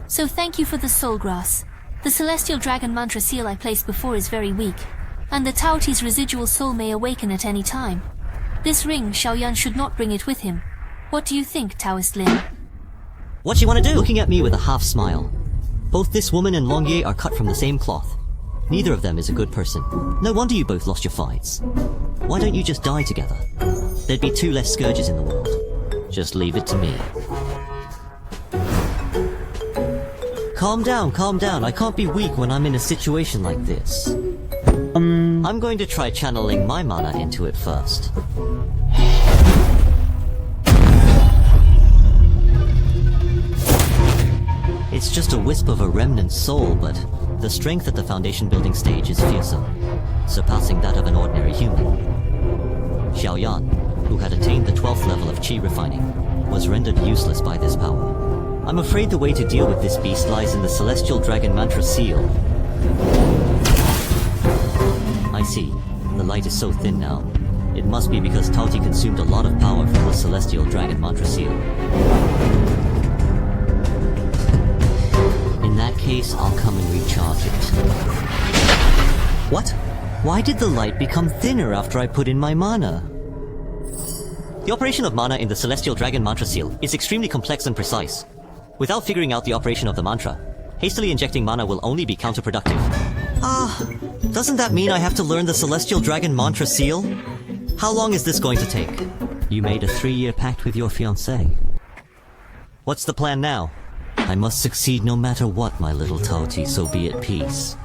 So thank you for the soul grass. The celestial dragon mantra seal I placed before is very weak, and the Taoti's residual soul may awaken at any time. This ring, Xiaoyan should not bring it with him. What do you think, Taoist Lin? What you want to do? Looking at me with a half smile. Both this woman and Longier are cut from the same cloth. Neither of them is a good person. No wonder you both lost your fights. Why don't you just die together? There'd be 2 less scourges in the world. Just leave it to me. Calm down. I can't be weak when I'm in a situation like this. I'm going to try channeling my mana into it first. It's just a wisp of a remnant soul, but the strength at the foundation building stage is fearsome, surpassing that of an ordinary human. Xiaoyan, who had attained the 12th level of qi refining, was rendered useless by this power. I'm afraid the way to deal with this beast lies in the celestial dragon mantra seal. I see. The light is so thin now. It must be because Taoti consumed a lot of power from the celestial dragon mantra seal. In that case, I'll come and recharge it. What? Why did the light become thinner after I put in my mana? The operation of mana in the celestial dragon mantra seal is extremely complex and precise. Without figuring out the operation of the mantra, hastily injecting mana will only be counterproductive. Doesn't that mean I have to learn the celestial dragon mantra seal? How long is this going to take? You made a 3-year pact with your fiancée. What's the plan now? I must succeed no matter what, my little Taoti, so be at peace.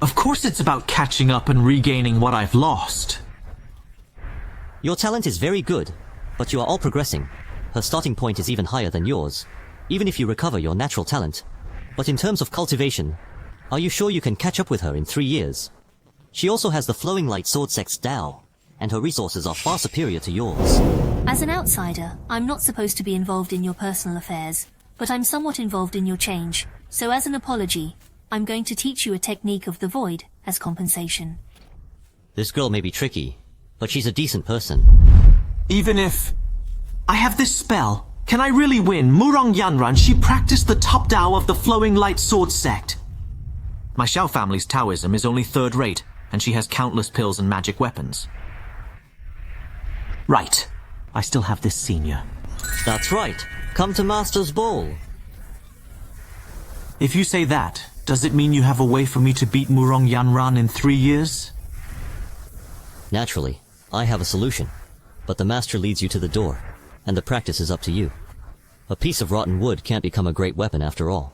Of course it's about catching up and regaining what I've lost. Your talent is very good, but you are all progressing. Her starting point is even higher than yours, even if you recover your natural talent. But in terms of cultivation, are you sure you can catch up with her in 3 years? She also has the flowing light sword sect's Dao, and her resources are far superior to yours. As an outsider, I'm not supposed to be involved in your personal affairs, but I'm somewhat involved in your change, so as an apology, I'm going to teach you a technique of the void as compensation. This girl may be tricky, but she's a decent person. Even if I have this spell, can I really win? Murong Yanran, she practiced the top Dao of the flowing light sword sect. My Xiao family's Taoism is only 3rd rate, and she has countless pills and magic weapons. Right. I still have this senior. That's right. Come to Master's Ball. If you say that, does it mean you have a way for me to beat Murong Yanran in 3 years? Naturally, I have a solution. But the Master leads you to the door, and the practice is up to you. A piece of rotten wood can't become a great weapon after all.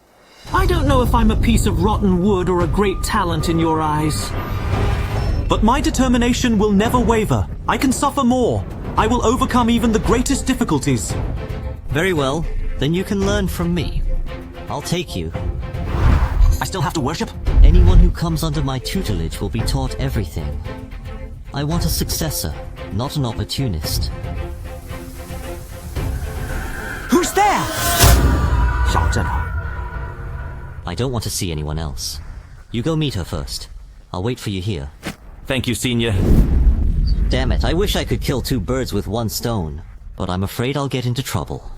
I don't know if I'm a piece of rotten wood or a great talent in your eyes. But my determination will never waver. I can suffer more. I will overcome even the greatest difficulties. Very well, then you can learn from me. I'll take you. I still have to worship? Anyone who comes under my tutelage will be taught everything. I want a successor, not an opportunist. Who's there? xianxia. I don't want to see anyone else. You go meet her first. I'll wait for you here. Thank you, Senior. Damn it, I wish I could kill 2 birds with 1 stone, but I'm afraid I'll get into trouble.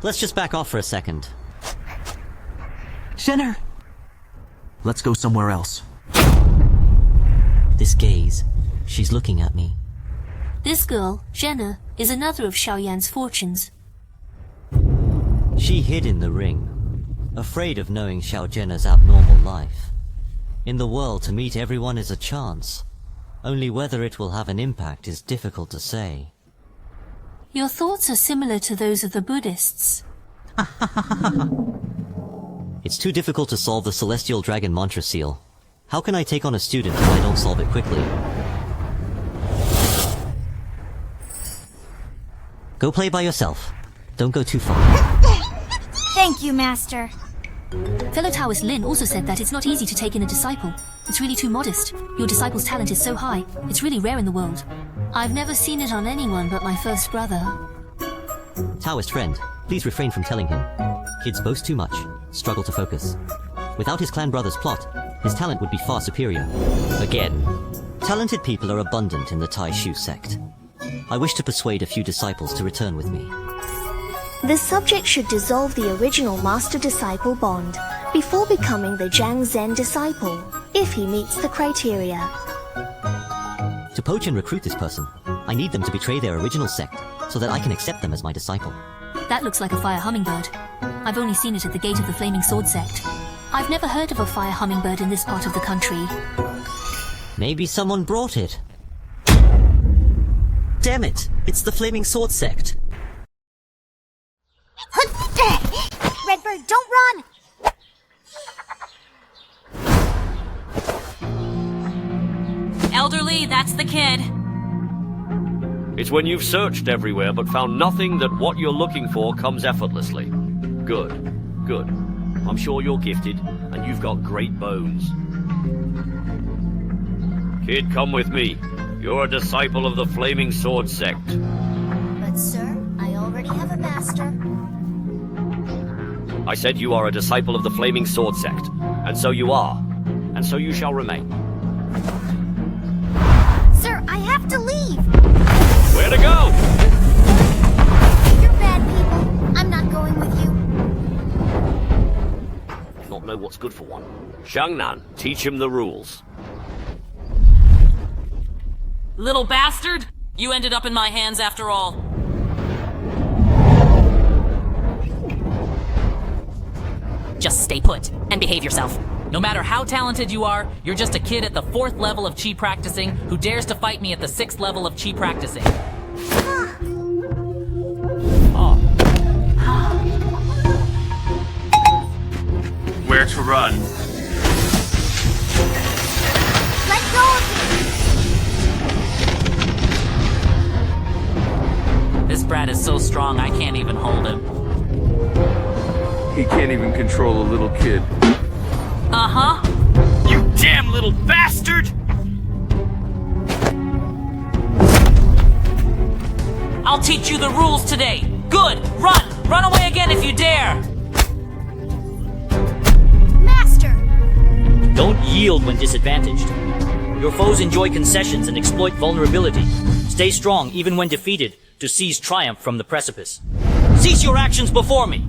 Let's just back off for a second. Shenner! Let's go somewhere else. This gaze, she's looking at me. This girl, Jenna, is another of Xiaoyan's fortunes. She hid in the ring, afraid of knowing Xiao Jenna's abnormal life. In the world, to meet everyone is a chance. Only whether it will have an impact is difficult to say. Your thoughts are similar to those of the Buddhists. It's too difficult to solve the celestial dragon mantra seal. How can I take on a student if I don't solve it quickly? Go play by yourself. Don't go too far. Thank you, Master. Fellow Taoist Lin also said that it's not easy to take in a disciple. It's really too modest. Your disciple's talent is so high, it's really rare in the world. I've never seen it on anyone but my first brother. Taoist friend, please refrain from telling him. Kids boast too much, struggle to focus. Without his clan brother's plot, his talent would be far superior. Again, talented people are abundant in the Tai Shu sect. I wish to persuade a few disciples to return with me. The subject should dissolve the original master-disciple bond before becoming the Zhang Zhen disciple, if he meets the criteria. To poach and recruit this person, I need them to betray their original sect, so that I can accept them as my disciple. That looks like a fire hummingbird. I've only seen it at the gate of the Flaming Sword sect. I've never heard of a fire hummingbird in this part of the country. Maybe someone brought it. Damn it! It's the Flaming Sword sect. Redbird, don't run! Elderly, that's the kid. It's when you've searched everywhere but found nothing that what you're looking for comes effortlessly. Good, good. I'm sure you're gifted, and you've got great bones. Kid, come with me. You're a disciple of the Flaming Sword sect. But sir, I already have a master. I said you are a disciple of the Flaming Sword sect, and so you are, and so you shall remain. Sir, I have to leave! Where to go? You're bad people. I'm not going with you. Not know what's good for one. Xiangnan, teach him the rules. Little bastard! You ended up in my hands after all. Just stay put and behave yourself. No matter how talented you are, you're just a kid at the 4th level of chi practicing who dares to fight me at the 6th level of chi practicing. Where to run? Let go of me! This brat is so strong I can't even hold him. He can't even control a little kid. Uh-huh. You damn little bastard! I'll teach you the rules today. Good! Run! Run away again if you dare! Master! Don't yield when disadvantaged. Your foes enjoy concessions and exploit vulnerability. Stay strong even when defeated to seize triumph from the precipice. Cease your actions before me!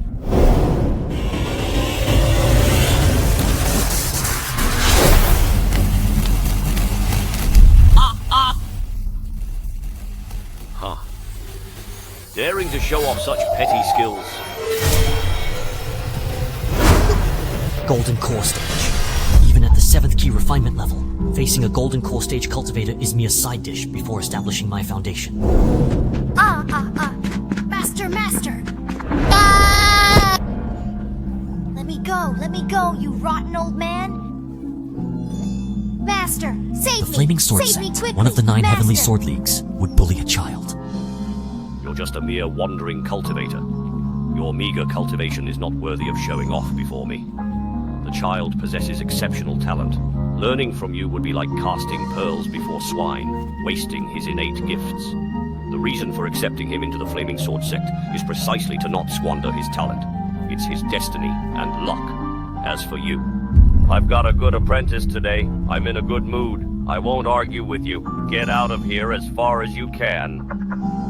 Daring to show off such petty skills. Golden Core Stage. Even at the 7th key refinement level, facing a Golden Core Stage cultivator is mere side dish before establishing my foundation. Master! Let me go, you rotten old man! Master, save me! The Flaming Sword Save me sect, quickly! one of the 9 Master! Heavenly Sword Leagues, would bully a child. You're just a mere wandering cultivator. Your meager cultivation is not worthy of showing off before me. The child possesses exceptional talent. Learning from you would be like casting pearls before swine, wasting his innate gifts. The reason for accepting him into the Flaming Sword sect is precisely to not squander his talent. It's his destiny and luck. As for you, I've got a good apprentice today. I'm in a good mood. I won't argue with you. Get out of here as far as you can.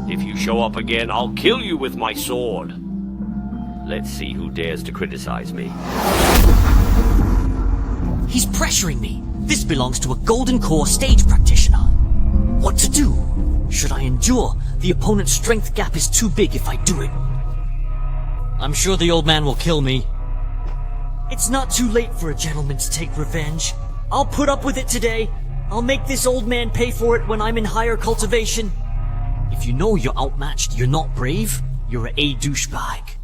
If you show up again, I'll kill you with my sword. Let's see who dares to criticize me. He's pressuring me. This belongs to a Golden Core Stage practitioner. What to do? Should I endure? The opponent's strength gap is too big if I do it. I'm sure the old man will kill me. It's not too late for a gentleman to take revenge. I'll put up with it today. I'll make this old man pay for it when I'm in higher cultivation. If you know you're outmatched, you're not brave, you're a douchebag.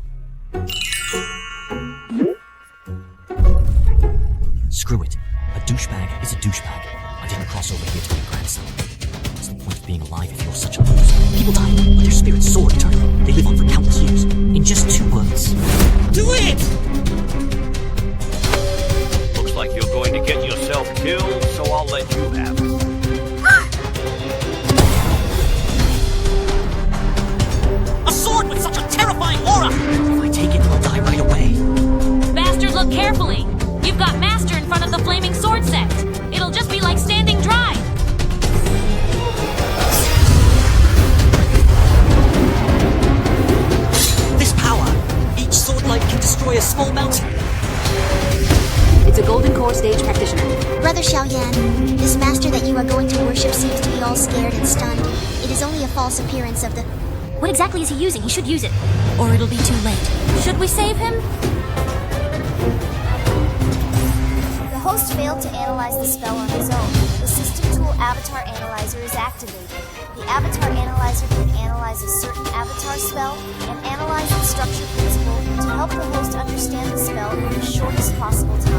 Screw it. A douchebag is a douchebag. I didn't cross over here to be a grandson. What's the point of being alive if you're such a loser? People die, but their spirits soar eternally. They live on for countless years. In just 2 words. Do it! Looks like you're going to get yourself killed, so I'll let you have it. A sword with such a terrifying aura! If I take it, I'll die right away. Bastard, look carefully. You've got Master in front of the Flaming Sword sect. It'll just be like standing dry. This power small mountain. It's a golden core stage practitioner. Brother Xiaoyan, this master that you are going to worship seems to be all scared and stunned. It is only a false appearance of the... What exactly is he using? He should use it. Or it'll be too late. Should we save him? The host failed to analyze the spell on his own. The system tool Avatar Analyzer is activated. The Avatar Analyzer can analyze a certain avatar spell and analyze the structure principle to help the host understand the spell in the shortest possible time.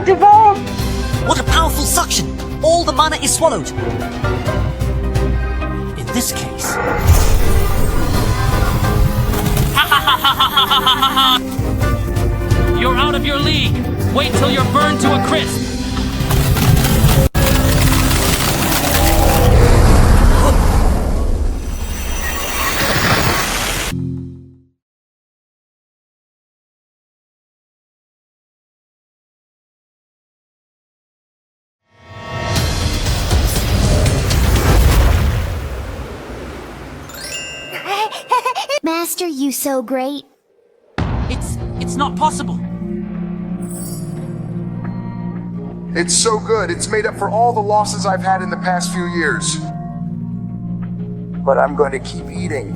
Devour! What a powerful suction! All the mana is swallowed. In this case... You're out of your league. Wait till you're burned to a crisp. Master, you so great. It's not possible. It's so good, it's made up for all the losses I've had in the past few years. But I'm going to keep eating.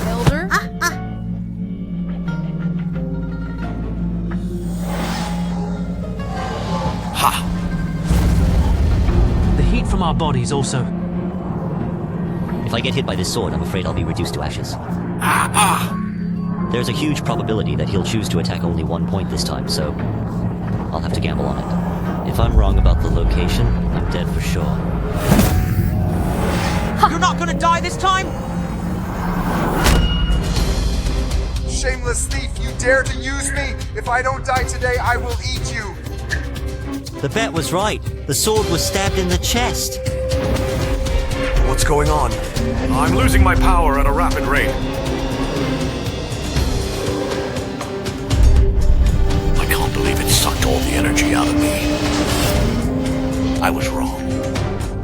Elder? Ha! The heat from our bodies also. If I get hit by this sword, I'm afraid I'll be reduced to ashes. There's a huge probability that he'll choose to attack only one point this time, so I'll have to gamble on it. If I'm wrong about the location, I'm dead for sure. You're not gonna die this time? Shameless thief, you dare to use me? If I don't die today, I will eat you. The bet was right. The sword was stabbed in the chest. What's going on? I'm losing my power at a rapid rate. I can't believe it sucked all the energy out of me. I was wrong.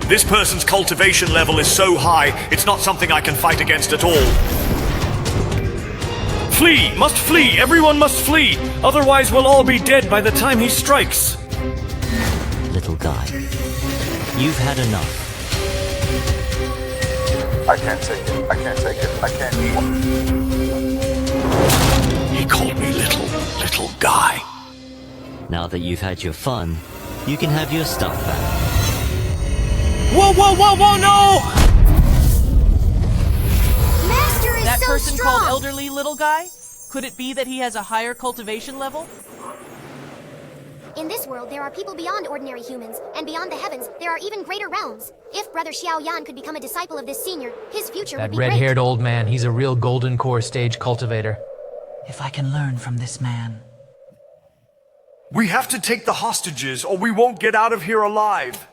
This person's cultivation level is so high, it's not something I can fight against at all. Flee! Must flee! Everyone must flee! Otherwise we'll all be dead by the time he strikes! Little guy, you've had enough. I can't take it. I can't take it. I can't. He called me little guy. Now that you've had your fun, you can have your stuff back. Whoa, no! Master is That so person strong! called elderly little guy? Could it be that he has a higher cultivation level? In this world, there are people beyond ordinary humans, and beyond the heavens, there are even greater realms. If Brother Xiaoyan could become a disciple of this senior, his future would That be great. red-haired old man, he's a real golden core stage cultivator. If I can learn from this man. We have to take the hostages, or we won't get out of here alive.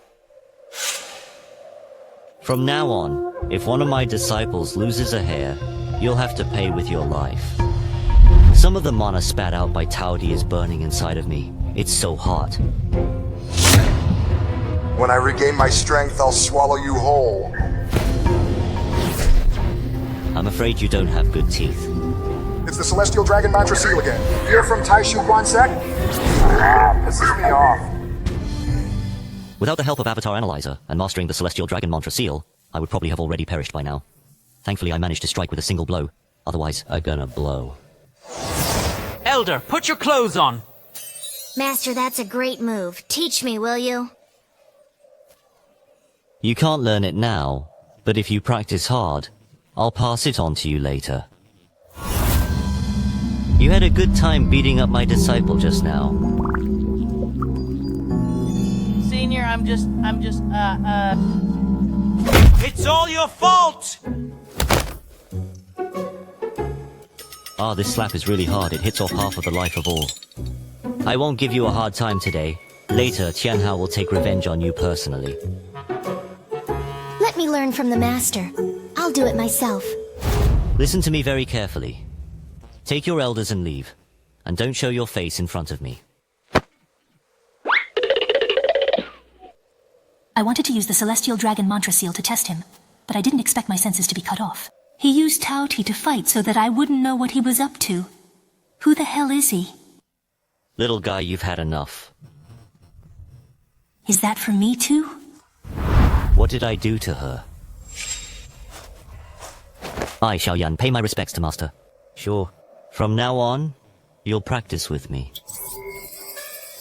From now on, if one of my disciples loses a hair, you'll have to pay with your life. Some of the mana spat out by Taudi is burning inside of me. It's so hot. When I regain my strength, I'll swallow you whole. I'm afraid you don't have good teeth. It's the Celestial Dragon Mantra Seal again. You're from Taishu Quan Sect? Pisses me off. Without the help of Avatar Analyzer and mastering the Celestial Dragon Mantra Seal, I would probably have already perished by now. Thankfully, I managed to strike with a single blow. Otherwise, I'm gonna blow. Elder, put your clothes on! Master, that's a great move. Teach me, will you? You can't learn it now, but if you practice hard, I'll pass it on to you later. You had a good time beating up my disciple just now. Senior, It's all your fault! Ah, this slap is really hard. It hits off half of the life of all. I won't give you a hard time today. Later, Tianhao will take revenge on you personally. Let me learn from the master. I'll do it myself. Listen to me very carefully. Take your elders and leave. And don't show your face in front of me. I wanted to use the Celestial Dragon Mantra Seal to test him, but I didn't expect my senses to be cut off. He used Taoti to fight so that I wouldn't know what he was up to. Who the hell is he? Little guy, you've had enough. Is that for me too? What did I do to her? I, Xiaoyan, pay my respects to Master. Sure. From now on, you'll practice with me.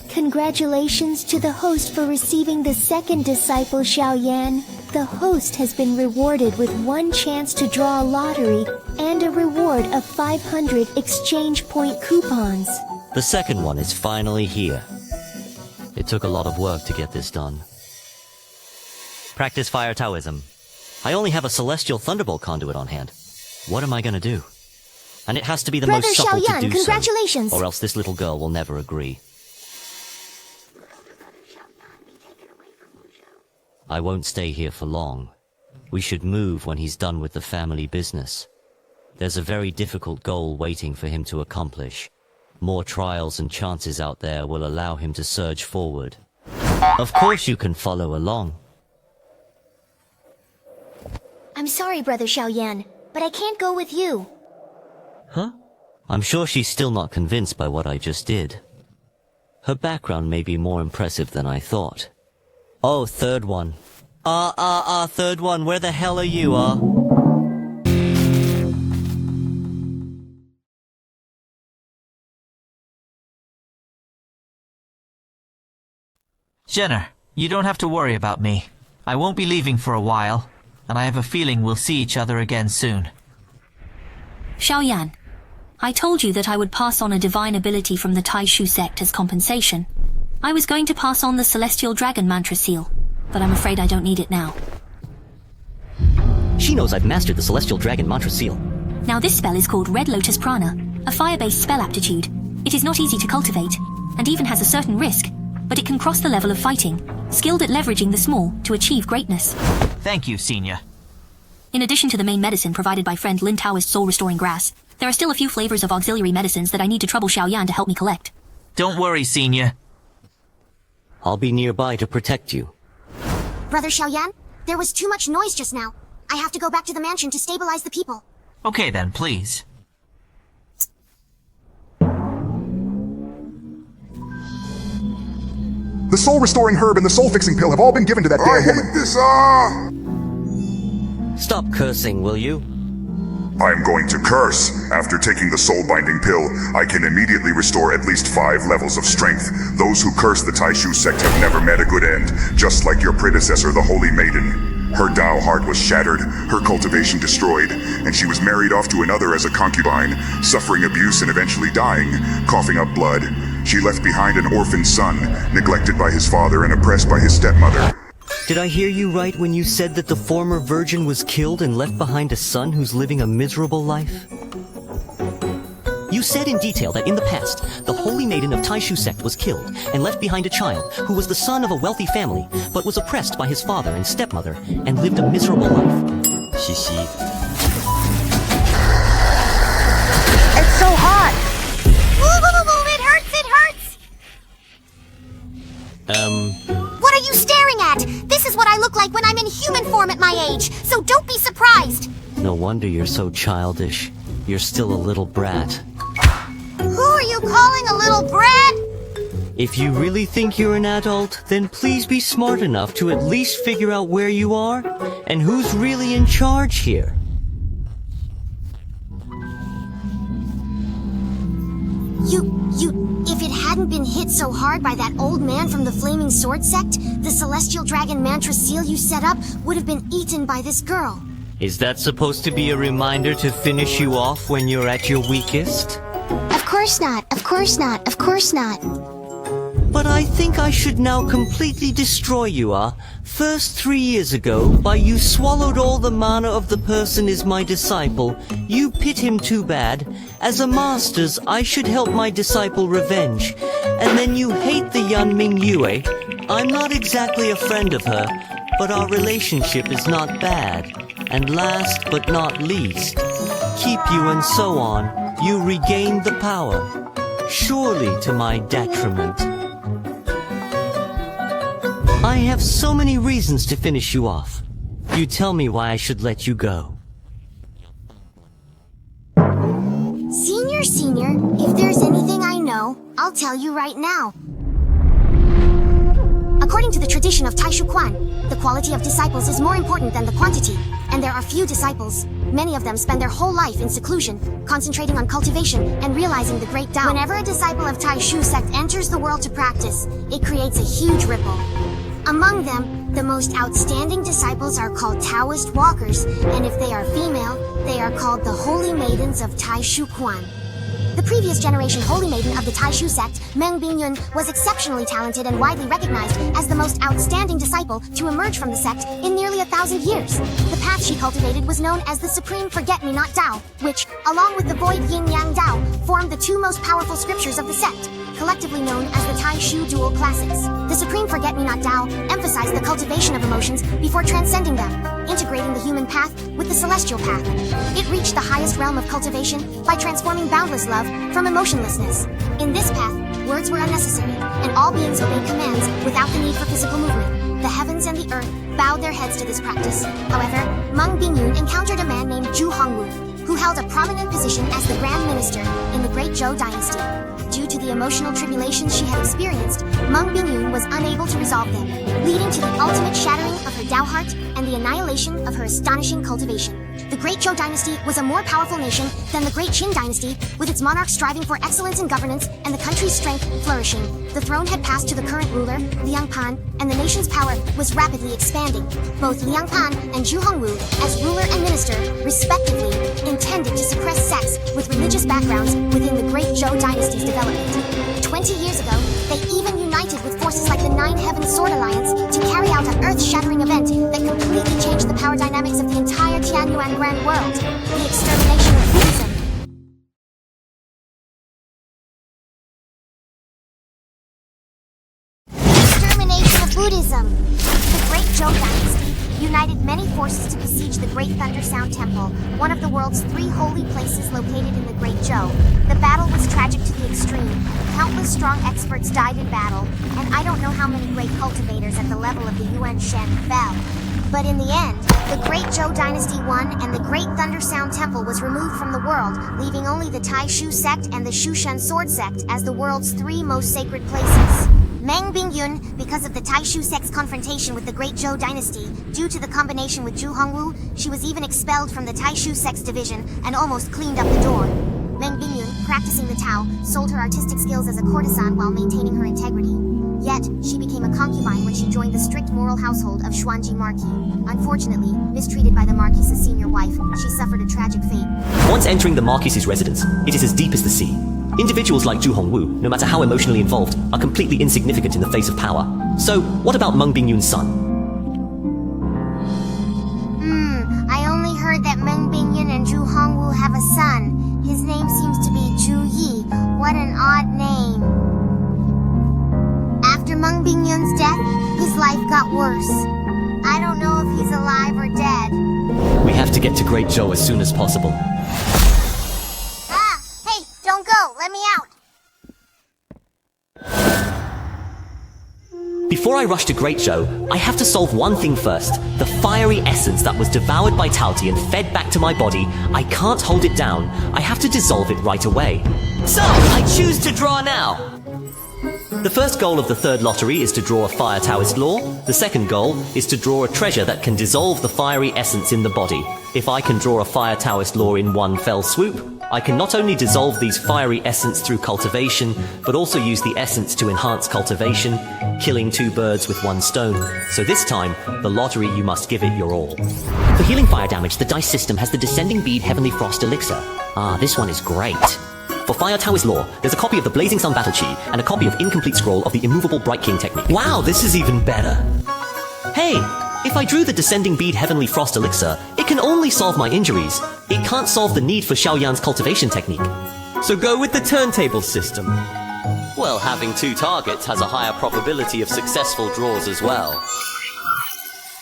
Congratulations to the host for receiving the second disciple, Xiaoyan. The host has been rewarded with 1 chance to draw a lottery and a reward of 500 exchange point coupons. The second one is finally here. It took a lot of work to get this done. Practice fire Taoism. I only have a celestial thunderbolt conduit on hand. What am I gonna do? And it has to be the Brother most supple Xiaoyan, to do congratulations. so, or else this little girl will never agree. I won't stay here for long. We should move when he's done with the family business. There's a very difficult goal waiting for him to accomplish. More trials and chances out there will allow him to surge forward. Of course you can follow along. I'm sorry, Brother Xiaoyan, but I can't go with you. Huh? I'm sure she's still not convinced by what I just did. Her background may be more impressive than I thought. Oh, third one. Third one, where the hell are you, Jenner, you don't have to worry about me. I won't be leaving for a while, and I have a feeling we'll see each other again soon. Xiaoyan, I told you that I would pass on a divine ability from the Taishu sect as compensation. I was going to pass on the Celestial Dragon Mantra Seal, but I'm afraid I don't need it now. She knows I've mastered the Celestial Dragon Mantra Seal. Now this spell is called Red Lotus Prana, a fire-based spell aptitude. It is not easy to cultivate, and even has a certain risk, but it can cross the level of fighting, skilled at leveraging the small to achieve greatness. Thank you, Senior. In addition to the main medicine provided by friend Lin Taoist soul-restoring grass, there are still a few flavors of auxiliary medicines that I need to trouble Xiaoyan to help me collect. Don't worry, Senior. I'll be nearby to protect you. Brother Xiaoyan, there was too much noise just now. I have to go back to the mansion to stabilize the people. Okay then, please. The soul-restoring herb and the soul-fixing pill have all been given to that damn woman. Stop cursing, will you? I'm going to curse. After taking the soul-binding pill, I can immediately restore at least 5 levels of strength. Those who curse the Taishu sect have never met a good end, just like your predecessor, the Holy Maiden. Her Tao heart was shattered, her cultivation destroyed, and she was married off to another as a concubine, suffering abuse and eventually dying, coughing up blood. She left behind an orphan son, neglected by his father and oppressed by his stepmother. Did I hear you right when you said that the former virgin was killed and left behind a son who's living a miserable life? You said in detail that in the past, the Holy Maiden of Taishu sect was killed and left behind a child who was the son of a wealthy family, but was oppressed by his father and stepmother and lived a miserable life. Shishi. It's so hot! It hurts, it hurts! What are you staring at? This is what I look like when I'm in human form at my age, so don't be surprised! No wonder you're so childish. You're still a little brat. Who are you calling a little brat? If you really think you're an adult, then please be smart enough to at least figure out where you are and who's really in charge here. If it hadn't been hit so hard by that old man from the Flaming Sword sect, the Celestial Dragon Mantra Seal you set up would have been eaten by this girl. Is that supposed to be a reminder to finish you off when you're at your weakest? Of course not, of course not, of course not. But I think I should now completely destroy you, First 3 years ago, by you swallowed all the mana of the person is my disciple. You pit him too bad. As a master's, I should help my disciple revenge. And then you hate the Yanming Yue. I'm not exactly a friend of her, but our relationship is not bad. And last but not least, keep you and so on, you regained the power. Surely to my detriment. I have so many reasons to finish you off. You tell me why I should let you go. Senior, if there's anything I know, I'll tell you right now. According to the tradition of Taishu Quan, the quality of disciples is more important than the quantity, and there are few disciples. Many of them spend their whole life in seclusion, concentrating on cultivation and realizing the great Tao. Whenever a disciple of Taishu sect enters the world to practice, it creates a huge ripple. Among them, the most outstanding disciples are called Taoist walkers, and if they are female, they are called the Holy Maidens of Taishu Quan. The previous generation Holy Maiden of the Taishu sect, Meng Bingyun, was exceptionally talented and widely recognized as the most outstanding disciple to emerge from the sect in nearly 1,000 years. The path she cultivated was known as the Supreme Forget-Me-Not Tao, which, along with the Void Yin-Yang Tao, formed the two most powerful scriptures of the sect, collectively known as the Taishu Dual Classics. The Supreme Forget-Me-Not Tao emphasized the cultivation of emotions before transcending them, integrating the human path with the celestial path. It reached the highest realm of cultivation by transforming boundless love from emotionlessness. In this path, words were unnecessary, and all beings obeyed commands without the need for physical movement. The heavens and the earth bowed their heads to this practice. However, Meng Bingyun encountered a man named Zhu Hongwu, who held a prominent position as the Grand Minister in the Great Zhou Dynasty. Due to the emotional tribulations she had experienced, Meng Bingyun was unable to resolve them, leading to the ultimate shattering of her Tao heart and the annihilation of her astonishing cultivation. The Great Zhou Dynasty was a more powerful nation than the Great Qin Dynasty, with its monarch striving for excellence in governance and the country's strength flourishing. The throne had passed to the current ruler, Liang Pan, and the nation's power was rapidly expanding. Both Liang Pan and Zhu Hongwu, as ruler and minister, respectively, intended to suppress sects with religious backgrounds within the Great Zhou Dynasty's development. 20 years ago, they even united with forces like the Nine Heaven Sword Alliance to carry out an earth-shattering event that completely changed the power dynamics of the entire Tianyuan Grand World, the extermination of Buddhism. Buddhism. The Great Zhou Dynasty united many forces to besiege the Great Thunder Sound Temple, one of the world's 3 holy places located in the Great Zhou. The battle was tragic to the extreme. Countless strong experts died in battle, and I don't know how many great cultivators at the level of the Yuan Shen fell. But in the end, the Great Zhou Dynasty won, and the Great Thunder Sound Temple was removed from the world, leaving only the Taishu sect and the Shushan Sword sect as the world's 3 most sacred places. Meng Bingyun, because of the Taishu sect's confrontation with the Great Zhou Dynasty, due to the combination with Zhu Hongwu, she was even expelled from the Taishu sect's division and almost cleaned up the door. Meng Bingyun, practicing the Tao, sold her artistic skills as a courtesan while maintaining her integrity. Yet, she became a concubine when she joined the strict moral household of Xuanji Marquis. Unfortunately, mistreated by the Marquis's senior wife, she suffered a tragic fate. Once entering the Marquis's residence, it is as deep as the sea. Individuals like Zhu Hongwu, no matter how emotionally involved, are completely insignificant in the face of power. So, what about Meng Bingyun's son? I only heard that Meng Bingyun and Zhu Hongwu have a son. His name seems to be Zhu Yi. What an odd name. After Meng Bingyun's death, his life got worse. I don't know if he's alive or dead. We have to get to Great Zhou as soon as possible. Hey, don't go! Let me out! Before I rush to Great Zhou, I have to solve one thing first. The fiery essence that was devoured by Taoti and fed back to my body, I can't hold it down. I have to dissolve it right away. So, I choose to draw now. The first goal of the third lottery is to draw a Fire Taoist Law. The second goal is to draw a treasure that can dissolve the fiery essence in the body. If I can draw a Fire Taoist Law in one fell swoop, I can not only dissolve these fiery essence through cultivation, but also use the essence to enhance cultivation, killing 2 birds with 1 stone. So this time, the lottery, you must give it your all. For healing fire damage, the dice system has the Descending Bead Heavenly Frost Elixir. This one is great. For Fire Taoist Law, there's a copy of the Blazing Sun Battle Chi and a copy of Incomplete Scroll of the Immovable Bright King technique. Wow, this is even better. Hey, if I drew the Descending Bead Heavenly Frost Elixir, it can only solve my injuries. It can't solve the need for Xiaoyan's cultivation technique. So go with the turntable system. Well, having 2 targets has a higher probability of successful draws as well.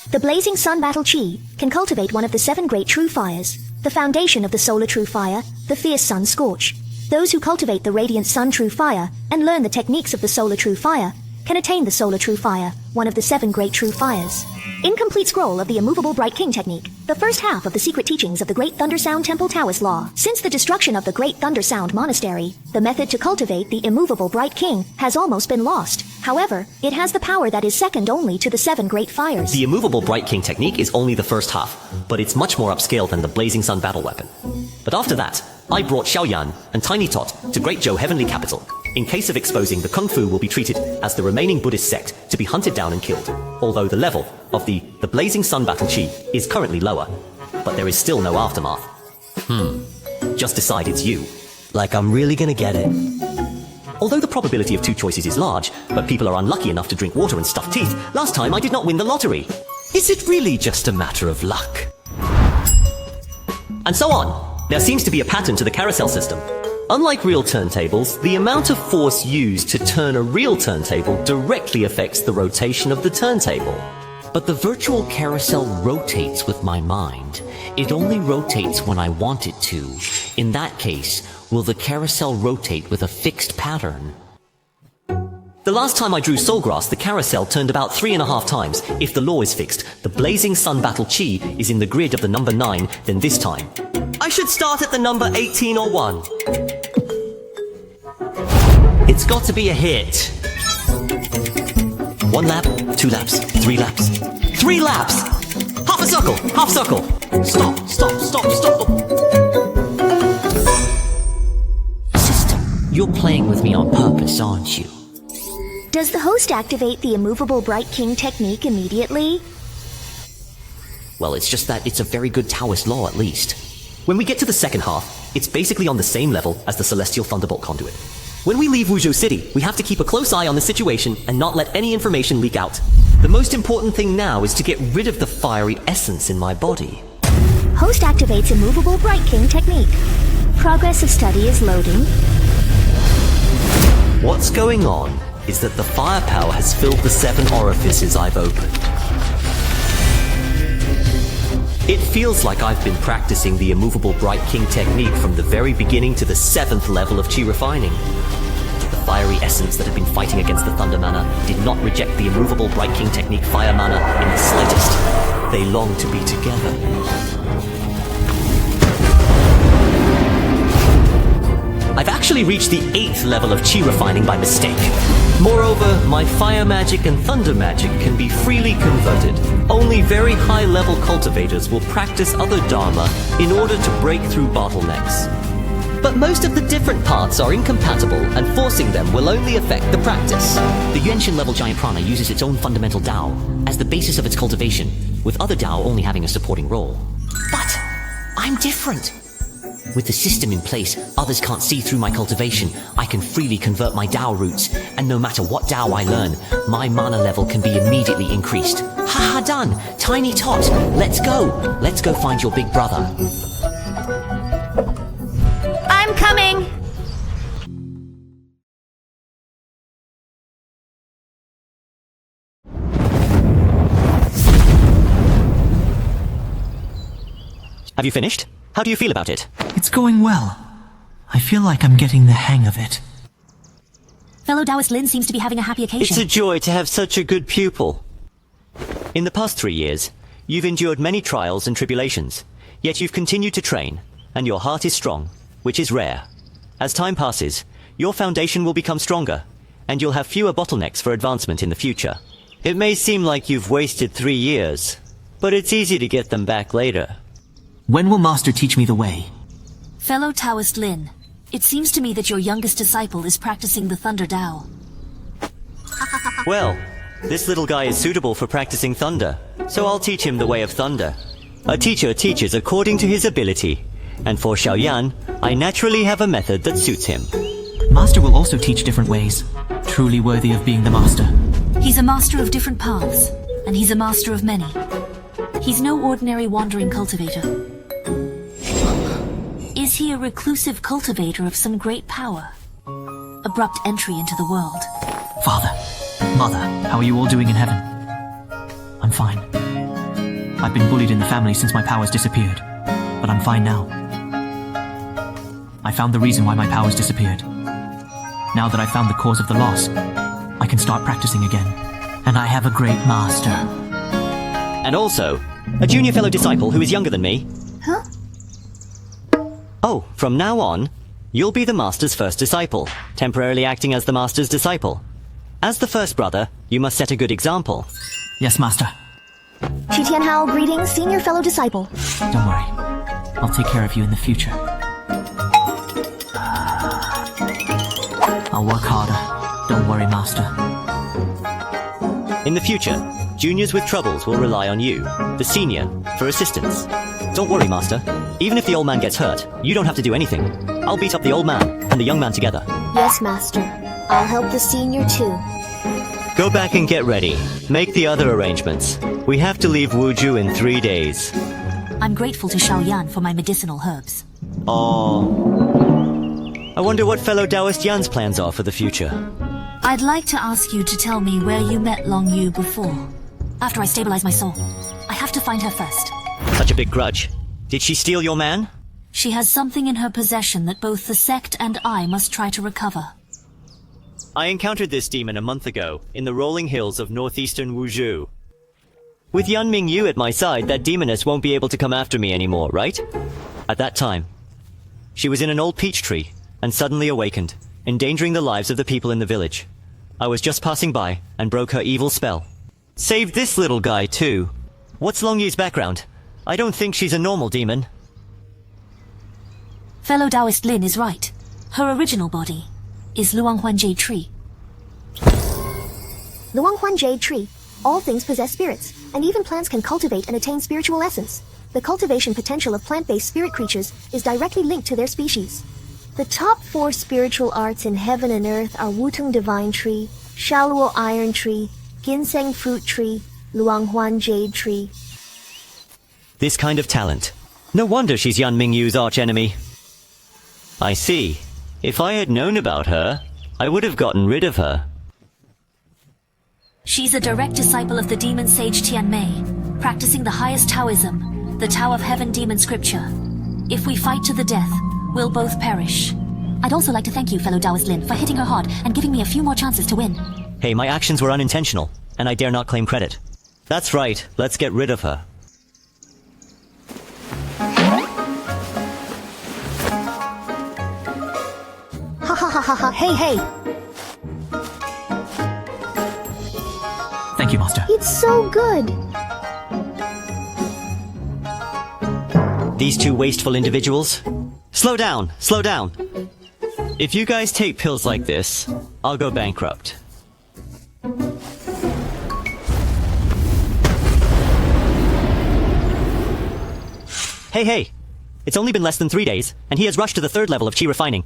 The Blazing Sun Battle Chi can cultivate one of the 7 great true fires, the foundation of the solar true fire, the fierce sun scorch. Those who cultivate the radiant sun true fire and learn the techniques of the solar true fire can attain the Solar True Fire, one of the 7 great true fires. Incomplete scroll of the immovable Bright King technique, the first half of the secret teachings of the Great Thunder Sound Temple Taoist law. Since the destruction of the Great Thunder Sound Monastery, the method to cultivate the immovable Bright King has almost been lost. However, it has the power that is second only to the 7 great fires. The immovable Bright King technique is only the first half, but it's much more upscale than the Blazing Sun battle weapon. But after that, I brought Xiaoyan and Tiny Tot to Great Zhou Heavenly Capital. In case of exposing, the Kung Fu will be treated as the remaining Buddhist sect to be hunted down and killed, although the level of the Blazing Sun Battle Chi is currently lower, but there is still no aftermath. Just decide it's you. Like I'm really gonna get it. Although the probability of 2 choices is large, but people are unlucky enough to drink water and stuff teeth, last time I did not win the lottery. Is it really just a matter of luck? And so on. There seems to be a pattern to the carousel system. Unlike real turntables, the amount of force used to turn a real turntable directly affects the rotation of the turntable. But the virtual carousel rotates with my mind. It only rotates when I want it to. In that case, will the carousel rotate with a fixed pattern? The last time I drew Soulgrass, the carousel turned about 3.5 times. If the law is fixed, the Blazing Sun Battle Chi is in the grid of the number 9, then this time I should start at the number 18 or 1. It's got to be a hit. 1 lap, 2 laps, 3 laps. 3 laps! Half a circle! Half circle! Stop, stop, stop, stop! System, you're playing with me on purpose, aren't you? Does the host activate the immovable Bright King technique immediately? Well, it's just that it's a very good Taoist law, at least. When we get to the second half, it's basically on the same level as the Celestial Thunderbolt Conduit. When we leave Wuzhou City, we have to keep a close eye on the situation and not let any information leak out. The most important thing now is to get rid of the fiery essence in my body. Host activates immovable Bright King technique. Progress of study is loading. What's going on is that the firepower has filled the 7 orifices I've opened. It feels like I've been practicing the immovable Bright King technique from the very beginning to the 7th level of Chi refining. The fiery essence that had been fighting against the Thunder Mana did not reject the immovable Bright King technique fire mana in the slightest. They long to be together. I've actually reached the 8th level of Chi refining by mistake. Moreover, my fire magic and thunder magic can be freely converted. Only very high-level cultivators will practice other dharma in order to break through bottlenecks. But most of the different parts are incompatible, and forcing them will only affect the practice. The Yuanxin level giant prana uses its own fundamental Tao as the basis of its cultivation, with other Tao only having a supporting role. But I'm different. With the system in place, others can't see through my cultivation. I can freely convert my Tao roots, and no matter what Tao I learn, my mana level can be immediately increased. Haha, done! Tiny Tot, let's go! Let's go find your big brother. I'm coming! Have you finished? How do you feel about it? It's going well. I feel like I'm getting the hang of it. Fellow Taoist Lin seems to be having a happy occasion. It's a joy to have such a good pupil. In the past 3 years, you've endured many trials and tribulations, yet you've continued to train, and your heart is strong, which is rare. As time passes, your foundation will become stronger, and you'll have fewer bottlenecks for advancement in the future. It may seem like you've wasted 3 years, but it's easy to get them back later. When will Master teach me the way? Fellow Taoist Lin, it seems to me that your youngest disciple is practicing the Thunder Tao. Well, this little guy is suitable for practicing thunder, so I'll teach him the way of thunder. A teacher teaches according to his ability, and for Xiaoyan, I naturally have a method that suits him. Master will also teach different ways, truly worthy of being the Master. He's a master of different paths, and he's a master of many. He's no ordinary wandering cultivator. Is he a reclusive cultivator of some great power? Abrupt entry into the world. Father, Mother, how are you all doing in heaven? I'm fine. I've been bullied in the family since my powers disappeared, but I'm fine now. I found the reason why my powers disappeared. Now that I've found the cause of the loss, I can start practicing again. And I have a great master. And also, a junior fellow disciple who is younger than me. Huh? Oh, from now on, you'll be the master's first disciple, temporarily acting as the master's disciple. As the first brother, you must set a good example. Yes, master. Shi Tianhao, greetings, senior fellow disciple. Don't worry. I'll take care of you in the future. I'll work harder. Don't worry, master. In the future, juniors with troubles will rely on you, the senior, for assistance. Don't worry, master. Even if the old man gets hurt, you don't have to do anything. I'll beat up the old man and the young man together. Yes, master. I'll help the senior too. Go back and get ready. Make the other arrangements. We have to leave Wuju in 3 days. I'm grateful to Xiaoyan for my medicinal herbs. I wonder what fellow Taoist Yan's plans are for the future. I'd like to ask you to tell me where you met Long Yu before. After I stabilize my soul. I have to find her first. Such a big grudge. Did she steal your man? She has something in her possession that both the sect and I must try to recover. I encountered this demon a month ago in the rolling hills of northeastern Wuzhou. With Yan Mingyu at my side, that demoness won't be able to come after me anymore, right? At that time, she was in an old peach tree and suddenly awakened, endangering the lives of the people in the village. I was just passing by and broke her evil spell. Saved this little guy too. What's Long Yu's background? I don't think she's a normal demon. Fellow Taoist Lin is right. Her original body is Luanghuan Jade Tree. Luanghuan Jade Tree. All things possess spirits, and even plants can cultivate and attain spiritual essence. The cultivation potential of plant-based spirit creatures is directly linked to their species. The top 4 spiritual arts in heaven and earth are Wutung Divine Tree, Shaluo Iron Tree, Ginseng Fruit Tree, Luanghuan Jade Tree. This kind of talent. No wonder she's Yan Mingyu's archenemy. I see. If I had known about her, I would have gotten rid of her. She's a direct disciple of the demon sage Tianmei, practicing the highest Taoism, the Tao of Heaven demon scripture. If we fight to the death, we'll both perish. I'd also like to thank you, fellow Taoist Lin, for hitting her hard and giving me a few more chances to win. Hey, my actions were unintentional, and I dare not claim credit. That's right, let's get rid of her. Ha ha ha ha ha, hey hey! Thank you, master. It's so good. These two wasteful individuals? Slow down, slow down. If you guys take pills like this, I'll go bankrupt. Hey, it's only been less than 3 days, and he has rushed to the 3rd level of Qi refining.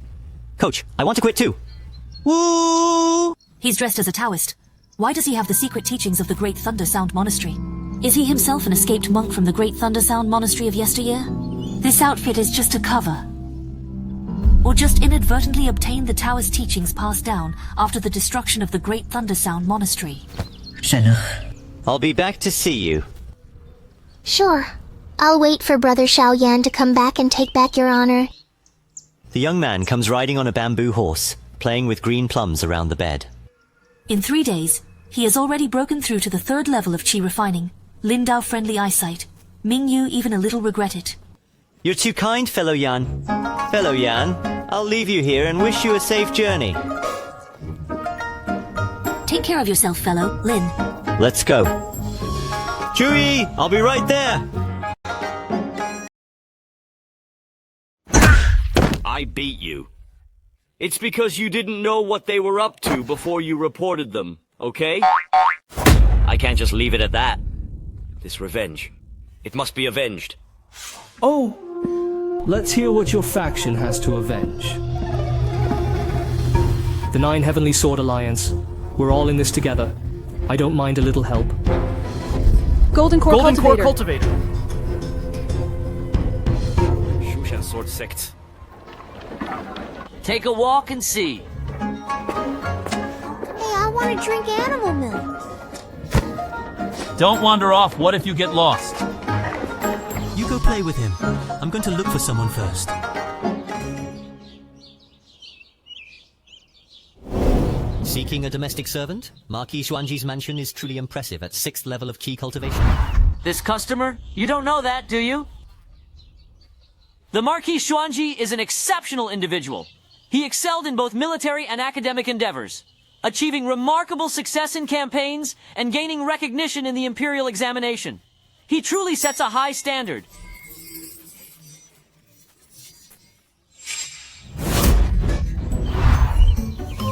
Coach, I want to quit too. Woo! He's dressed as a Taoist. Why does he have the secret teachings of the Great Thunder Sound Monastery? Is he himself an escaped monk from the Great Thunder Sound Monastery of yesteryear? This outfit is just a cover. Or just inadvertently obtained the Taoist teachings passed down after the destruction of the Great Thunder Sound Monastery. I'll be back to see you. Sure. I'll wait for Brother Xiaoyan to come back and take back your honor. The young man comes riding on a bamboo horse, playing with green plums around the bed. In 3 days, he has already broken through to the 3rd level of Qi refining. Lindao friendly eyesight. Mingyu even a little regret it. You're too kind, fellow Yan. Fellow Yan, I'll leave you here and wish you a safe journey. Take care of yourself, fellow Lin. Let's go. Chewie, I'll be right there. I beat you. It's because you didn't know what they were up to before you reported them, okay? I can't just leave it at that. This revenge. It must be avenged. Oh, let's hear what your faction has to avenge. The 9 Heavenly Sword Alliance. We're all in this together. I don't mind a little help. Golden Core Cultivator. Shushan Sword Sect. Take a walk and see. Hey, I want to drink animal milk. Don't wander off. What if you get lost? You go play with him. I'm going to look for someone first. Seeking a domestic servant? Marquis Xuanji's mansion is truly impressive at 6th level of key cultivation. This customer? You don't know that, do you? The Marquis Xuanji is an exceptional individual. He excelled in both military and academic endeavors, achieving remarkable success in campaigns and gaining recognition in the imperial examination. He truly sets a high standard.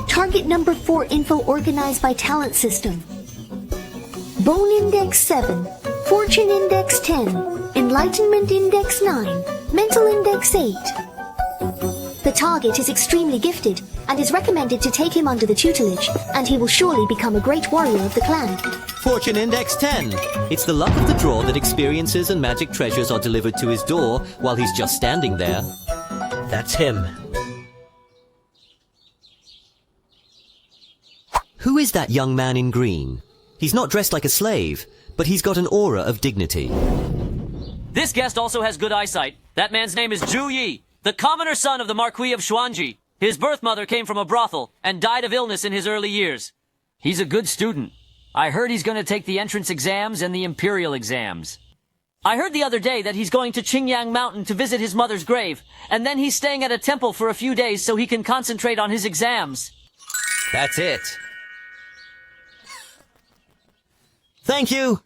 Target number 4 info organized by talent system. Bone Index 7, Fortune Index 10, Enlightenment Index 9, Mental Index 8. The target is extremely gifted and is recommended to take him under the tutelage, and he will surely become a great warrior of the clan. Fortune Index 10. It's the luck of the draw that experiences and magic treasures are delivered to his door while he's just standing there. That's him. Who is that young man in green? He's not dressed like a slave, but he's got an aura of dignity. This guest also has good eyesight. That man's name is Zhu Yi, the commoner son of the Marquis of Xuanji. His birth mother came from a brothel and died of illness in his early years. He's a good student. I heard he's going to take the entrance exams and the imperial exams. I heard the other day that he's going to Qingyang Mountain to visit his mother's grave, and then he's staying at a temple for a few days so he can concentrate on his exams. That's it. Thank you!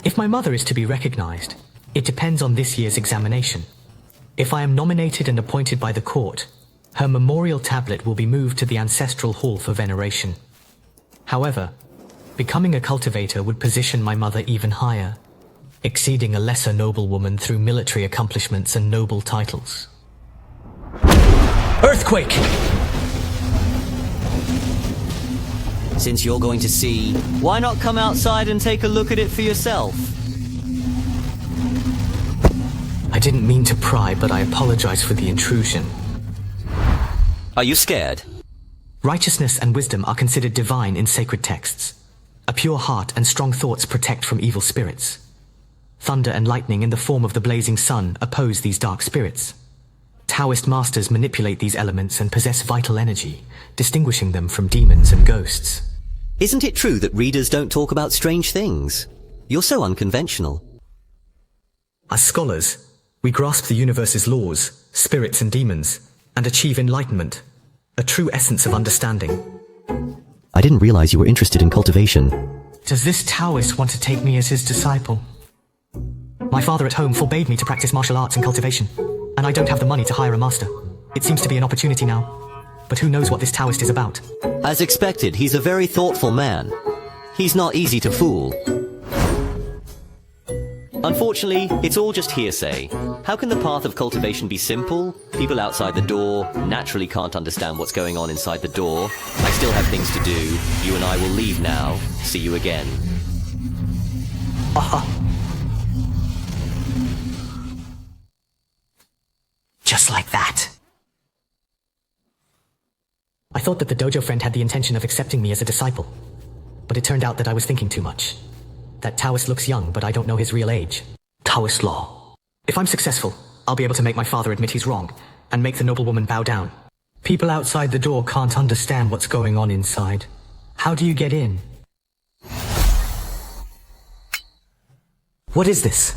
If my mother is to be recognized, it depends on this year's examination. If I am nominated and appointed by the court, her memorial tablet will be moved to the ancestral hall for veneration. However, becoming a cultivator would position my mother even higher, exceeding a lesser noblewoman through military accomplishments and noble titles. Earthquake! Since you're going to see, why not come outside and take a look at it for yourself? I didn't mean to pry, but I apologize for the intrusion. Are you scared? Righteousness and wisdom are considered divine in sacred texts. A pure heart and strong thoughts protect from evil spirits. Thunder and lightning in the form of the blazing sun oppose these dark spirits. Taoist masters manipulate these elements and possess vital energy, distinguishing them from demons and ghosts. Isn't it true that readers don't talk about strange things? You're so unconventional. As scholars, we grasp the universe's laws, spirits and demons, and achieve enlightenment, a true essence of understanding. I didn't realize you were interested in cultivation. Does this Taoist want to take me as his disciple? My father at home forbade me to practice martial arts and cultivation, and I don't have the money to hire a master. It seems to be an opportunity now. But who knows what this Taoist is about? As expected, he's a very thoughtful man. He's not easy to fool. Unfortunately, it's all just hearsay. How can the path of cultivation be simple? People outside the door naturally can't understand what's going on inside the door. I still have things to do. You and I will leave now. See you again. Just like that. I thought that the dojo friend had the intention of accepting me as a disciple, but it turned out that I was thinking too much. That Taoist looks young, but I don't know his real age. Taoist law. If I'm successful, I'll be able to make my father admit he's wrong, and make the noblewoman bow down. People outside the door can't understand what's going on inside. How do you get in? What is this?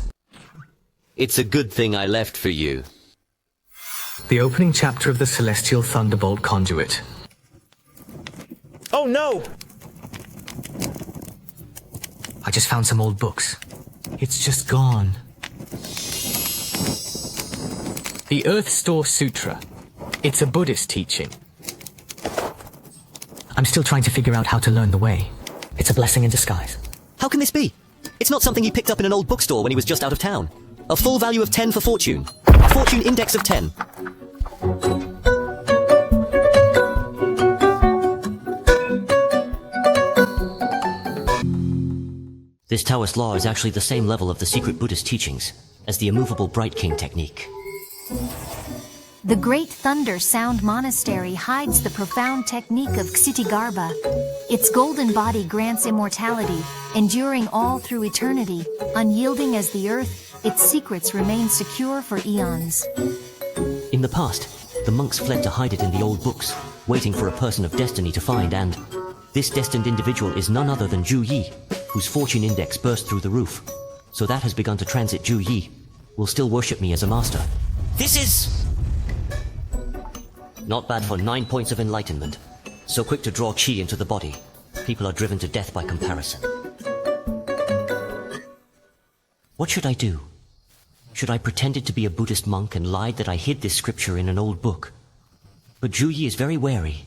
It's a good thing I left for you. The opening chapter of the Celestial Thunderbolt Conduit. Oh no! I just found some old books. It's just gone. The Earth Store Sutra. It's a Buddhist teaching. I'm still trying to figure out how to learn the way. It's a blessing in disguise. How can this be? It's not something he picked up in an old bookstore when he was just out of town. A full value of 10 for fortune. Fortune index of 10. This Taoist law is actually the same level of the secret Buddhist teachings as the immovable Bright King technique. The Great Thunder Sound Monastery hides the profound technique of Xitigarbha. Its golden body grants immortality, enduring all through eternity, unyielding as the earth, its secrets remain secure for eons. In the past, the monks fled to hide it in the old books, waiting for a person of destiny to find, and this destined individual is none other than Zhu Yi, whose fortune index burst through the roof. So that has begun to transit Zhu Yi, will still worship me as a master. This is not bad for 9 points of enlightenment. So quick to draw qi into the body. People are driven to death by comparison. What should I do? Should I pretended to be a Buddhist monk and lied that I hid this scripture in an old book? But Zhu Yi is very wary,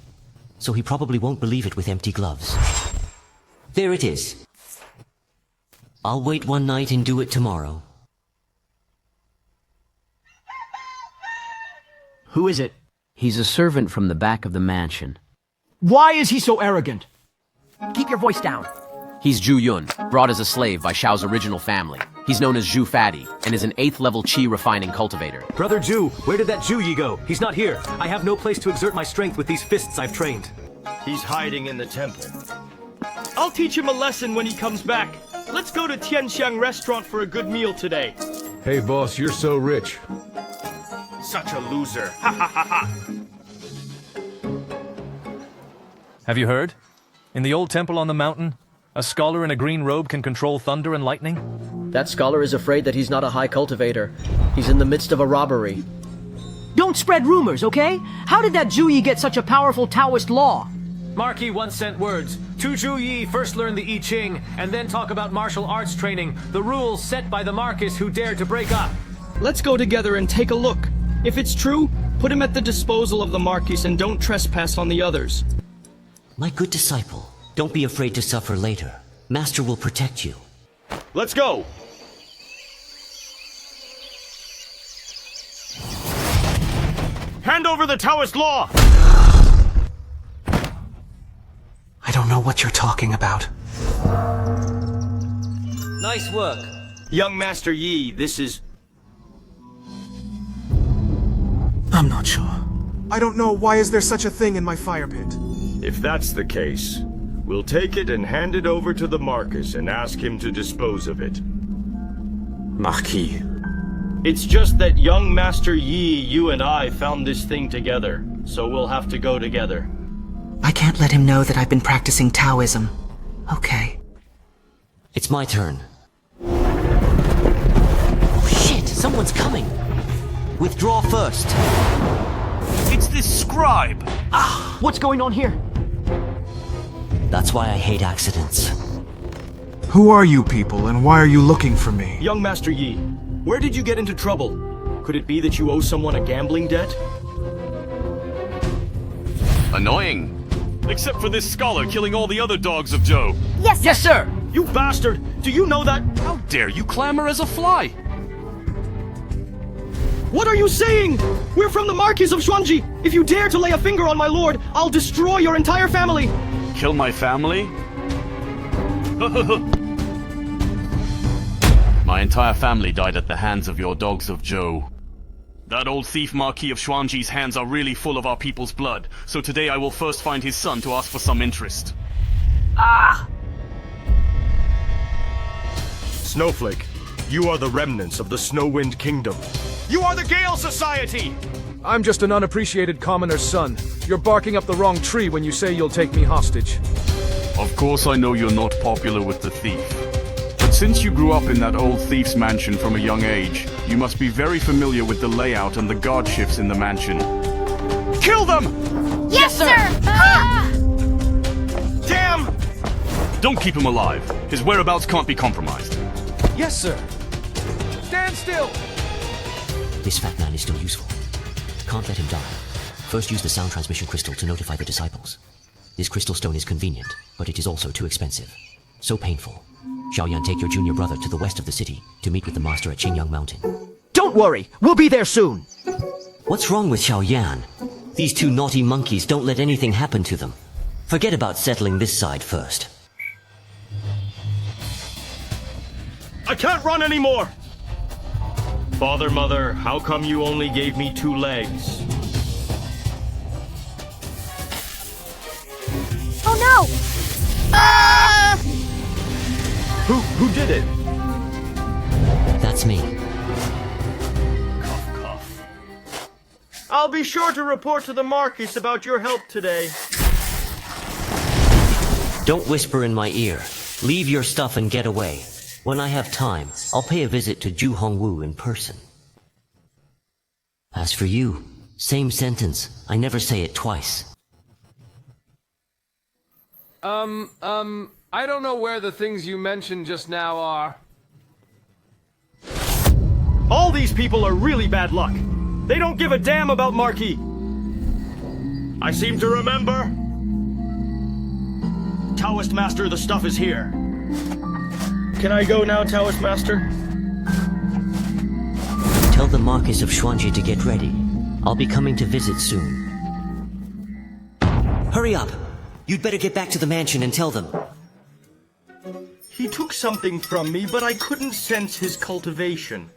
so he probably won't believe it with empty gloves. There it is. I'll wait one night and do it tomorrow. Who is it? He's a servant from the back of the mansion. Why is he so arrogant? Keep your voice down. He's Zhu Yun, brought as a slave by Xiao's original family. He's known as Zhu Fatty, and is an 8th level qi refining cultivator. Brother Zhu, where did that Zhu Yi go? He's not here. I have no place to exert my strength with these fists I've trained. He's hiding in the temple. I'll teach him a lesson when he comes back. Let's go to Tianxiang restaurant for a good meal today. Hey boss, you're so rich. Such a loser. Ha ha ha ha. Have you heard? In the old temple on the mountain, a scholar in a green robe can control thunder and lightning? That scholar is afraid that he's not a high cultivator. He's in the midst of a robbery. Don't spread rumors, okay? How did that Zhu Yi get such a powerful Taoist law? Marquis once sent words. To Zhu Yi first learn the I Ching, and then talk about martial arts training, the rules set by the Marquis who dared to break up. Let's go together and take a look. If it's true, put him at the disposal of the Marquis and don't trespass on the others. My good disciple, don't be afraid to suffer later. Master will protect you. Let's go! Hand over the Taoist law! I don't know what you're talking about. Nice work. Young Master Yi, this is... I'm not sure. I don't know why is there such a thing in my fire pit. If that's the case, we'll take it and hand it over to the Marquis and ask him to dispose of it. Marquis. It's just that young Master Yi, you and I found this thing together, so we'll have to go together. I can't let him know that I've been practicing Taoism. Okay. It's my turn. Oh shit, someone's coming! Withdraw first. It's this scribe! Ah! What's going on here? That's why I hate accidents. Who are you people, and why are you looking for me? Young Master Yi, where did you get into trouble? Could it be that you owe someone a gambling debt? Annoying. Except for this scholar killing all the other dogs of Zhou. Yes, yes, sir! You bastard! Do you know that? How dare you clamor as a fly? What are you saying? We're from the Marquis of Xuanji. If you dare to lay a finger on my lord, I'll destroy your entire family. Kill my family? My entire family died at the hands of your dogs of Zhou. That old thief Marquis of Xuanji's hands are really full of our people's blood, so today I will first find his son to ask for some interest. Ah! Snowflake, you are the remnants of the Snowwind Kingdom. You are the Gale Society! I'm just an unappreciated commoner's son. You're barking up the wrong tree when you say you'll take me hostage. Of course I know you're not popular with the thief. But since you grew up in that old thief's mansion from a young age, you must be very familiar with the layout and the guard shifts in the mansion. Kill them! Yes, sir! Ah! Damn! Don't keep him alive. His whereabouts can't be compromised. Yes, sir. Stand still! This fat man is still useful. Can't let him die. First use the sound transmission crystal to notify the disciples. This crystal stone is convenient, but it is also too expensive. So painful. Xiaoyan, take your junior brother to the west of the city to meet with the master at Qingyang Mountain. Don't worry, we'll be there soon. What's wrong with Xiaoyan? These two naughty monkeys don't let anything happen to them. Forget about settling this side first. I can't run anymore! Father, Mother, how come you only gave me 2 legs? Oh no! Ah! Who did it? That's me. I'll be sure to report to the Marquis about your help today. Don't whisper in my ear. Leave your stuff and get away. When I have time, I'll pay a visit to Ju Hongwu in person. As for you, same sentence. I never say it twice. I don't know where the things you mentioned just now are. All these people are really bad luck. They don't give a damn about Marquis. I seem to remember. Taoist Master, the stuff is here. Can I go now, Taoist Master? Tell the Marquis of Xuanji to get ready. I'll be coming to visit soon. Hurry up! You'd better get back to the mansion and tell them. He took something from me, but I couldn't sense his cultivation.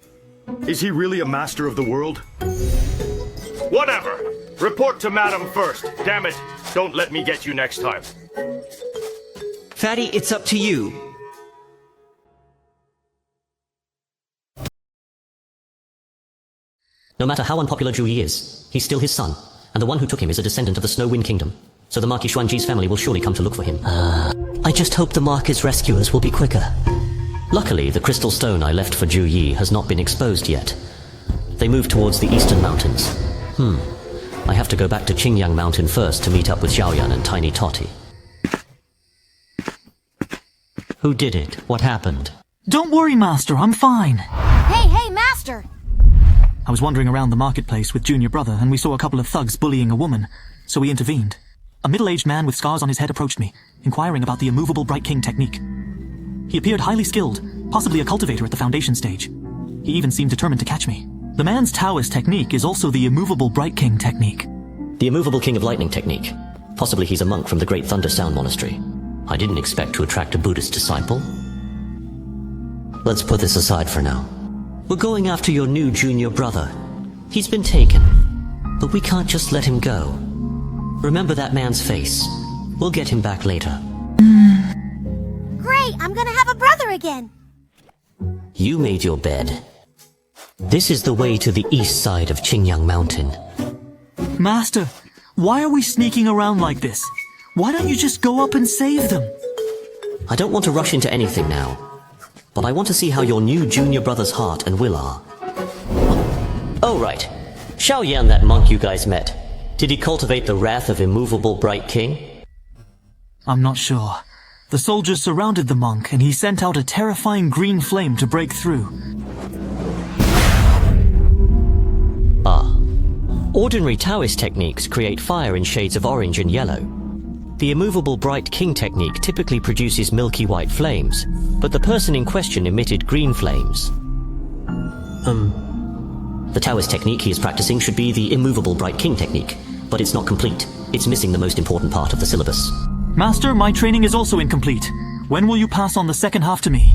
Is he really a master of the world? Whatever! Report to Madam first. Damn it, don't let me get you next time. Fatty, it's up to you. No matter how unpopular Zhu Yi is, he's still his son, and the one who took him is a descendant of the Snow Wind Kingdom, so the Marquis Xuanji's family will surely come to look for him. I just hope the Marquis' rescuers will be quicker. Luckily, the crystal stone I left for Zhu Yi has not been exposed yet. They moved towards the eastern mountains. I have to go back to Qingyang Mountain first to meet up with Xiaoyan and Tiny Totty. Who did it? What happened? Don't worry, Master, I'm fine. Hey, Master! I was wandering around the marketplace with Junior Brother, and we saw a couple of thugs bullying a woman, so we intervened. A middle-aged man with scars on his head approached me, inquiring about the immovable Bright King technique. He appeared highly skilled, possibly a cultivator at the foundation stage. He even seemed determined to catch me. The man's Taoist technique is also the immovable Bright King technique. The immovable King of Lightning technique. Possibly he's a monk from the Great Thunder Sound Monastery. I didn't expect to attract a Buddhist disciple. Let's put this aside for now. We're going after your new junior brother. He's been taken, but we can't just let him go. Remember that man's face. We'll get him back later. Great, I'm gonna have a brother again. You made your bed. This is the way to the east side of Qingyang Mountain. Master, why are we sneaking around like this? Why don't you just go up and save them? I don't want to rush into anything now, but I want to see how your new junior brother's heart and will are. Oh, right. Xiaoyan, that monk you guys met. Did he cultivate the wrath of immovable Bright King? I'm not sure. The soldiers surrounded the monk, and he sent out a terrifying green flame to break through. Ordinary Taoist techniques create fire in shades of orange and yellow. The immovable Bright King technique typically produces milky white flames, but the person in question emitted green flames. The Taoist technique he is practicing should be the immovable Bright King technique, but it's not complete. It's missing the most important part of the syllabus. Master, my training is also incomplete. When will you pass on the second half to me?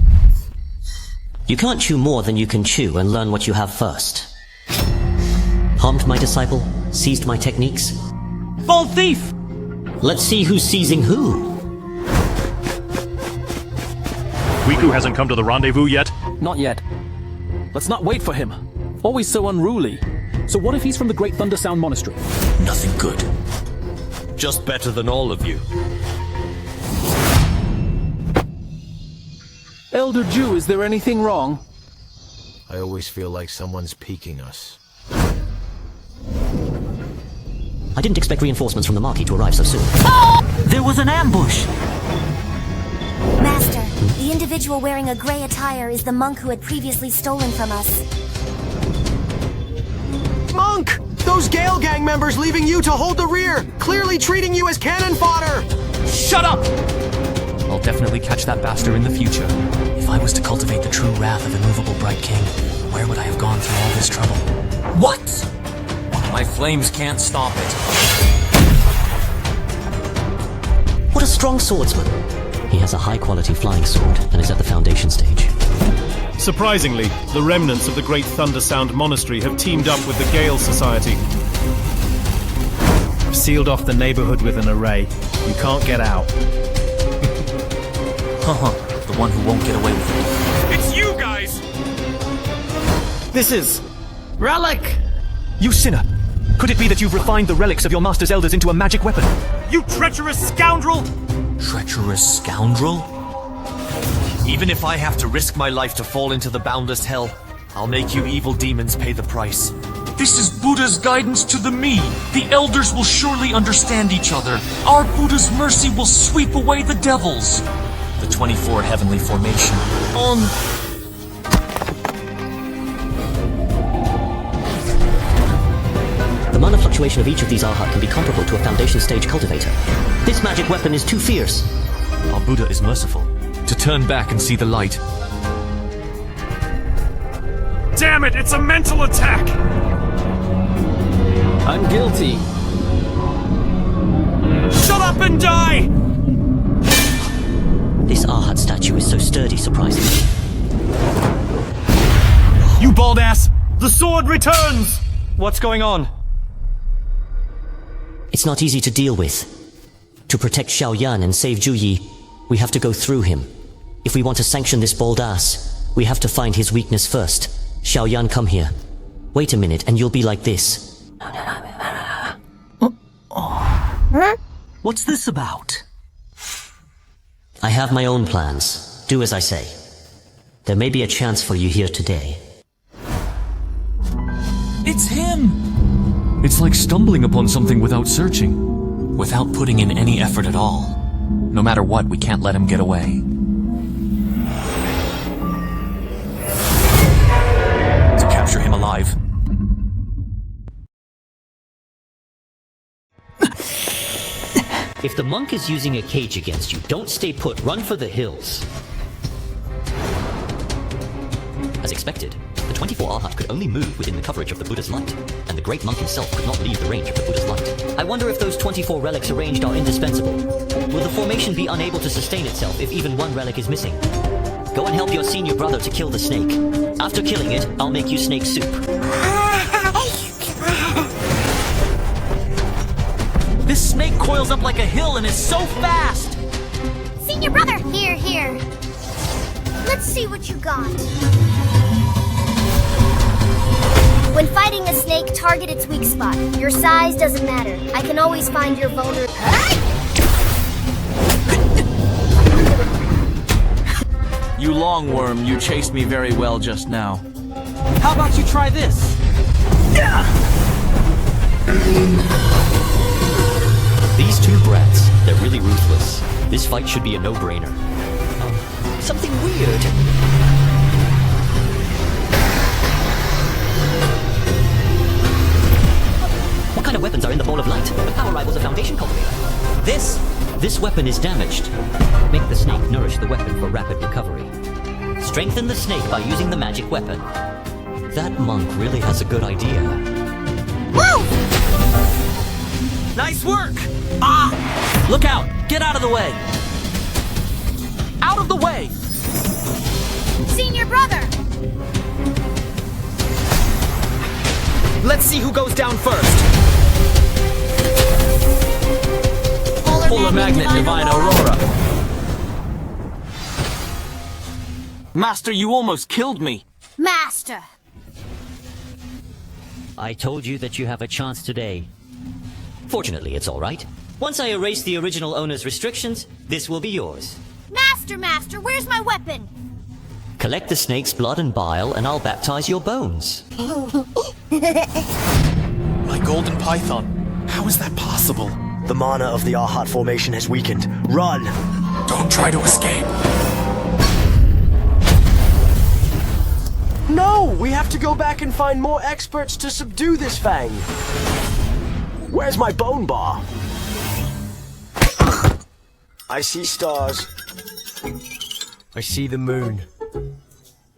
You can't chew more than you can chew and learn what you have first. Harmed my disciple? Seized my techniques? Bold thief! Let's see who's seizing who. Wiku hasn't come to the rendezvous yet? Not yet. Let's not wait for him. Always so unruly. So what if he's from the Great Thunder Sound Monastery? Nothing good. Just better than all of you. Elder Jew, is there anything wrong? I always feel like someone's peeking us. I didn't expect reinforcements from the Marquis to arrive so soon. There was an ambush! Master, the individual wearing a gray attire is the monk who had previously stolen from us. Monk! Those Gale Gang members leaving you to hold the rear, clearly treating you as cannon fodder! Shut up! I'll definitely catch that bastard in the future. If I was to cultivate the true wrath of immovable Bright King, where would I have gone through all this trouble? What? My flames can't stop it. What a strong swordsman! He has a high-quality flying sword and is at the foundation stage. Surprisingly, the remnants of the Great Thunder Sound Monastery have teamed up with the Gale Society. I've sealed off the neighborhood with an array. You can't get out. The one who won't get away with it. It's you guys! This is... Relic! You sinner! Could it be that you've refined the relics of your master's elders into a magic weapon? You treacherous scoundrel! Treacherous scoundrel? Even if I have to risk my life to fall into the boundless hell, I'll make you evil demons pay the price. This is Buddha's guidance to the me. The elders will surely understand each other. Our Buddha's mercy will sweep away the devils. The 24 heavenly formation. On. The mana fluctuation of each of these Arhat can be comparable to a foundation stage cultivator. This magic weapon is too fierce. Our Buddha is merciful. To turn back and see the light. Damn it, it's a mental attack! I'm guilty. Shut up and die! This Arhat statue is so sturdy, surprisingly. You bald ass! The sword returns! What's going on? It's not easy to deal with. To protect Xiaoyan and save Zhuyi, we have to go through him. If we want to sanction this bold ass, we have to find his weakness first. Xiaoyan, come here. Wait a minute and you'll be like this. What's this about? I have my own plans. Do as I say. There may be a chance for you here today. It's him! It's like stumbling upon something without searching. Without putting in any effort at all. No matter what, we can't let him get away. To capture him alive. If the monk is using a cage against you, don't stay put. Run for the hills. As expected, the 24 Arhat could only move within the coverage of the Buddha's light, and the great monk himself could not leave the range of the Buddha's light. I wonder if those 24 relics arranged are indispensable. Will the formation be unable to sustain itself if even one relic is missing? Go and help your senior brother to kill the snake. After killing it, I'll make you snake soup. This snake coils up like a hill and is so fast! Senior brother! Here. Let's see what you got. When fighting a snake, target its weak spot. Your size doesn't matter. I can always find your vulnerable... You longworm, you chased me very well just now. How about you try this? These two brats, they're really ruthless. This fight should be a no-brainer. Something weird. What kind of weapons are in the ball of light? The power rivals a foundation cultivator. This weapon is damaged. Make the snake nourish the weapon for rapid recovery. Strengthen the snake by using the magic weapon. That monk really has a good idea. Woo! Nice work! Ah! Look out! Get out of the way! Out of the way! Senior brother! Let's see who goes down first. Polar Magnet Divine Aurora. Master, you almost killed me. Master! I told you that you have a chance today. Fortunately, it's all right. Once I erase the original owner's restrictions, this will be yours. Master, where's my weapon? Collect the snake's blood and bile, and I'll baptize your bones. My golden python. How is that possible? The mana of the Arhat formation has weakened. Run! Don't try to escape. No! We have to go back and find more experts to subdue this Feng. Where's my bone bar? I see stars. I see the moon.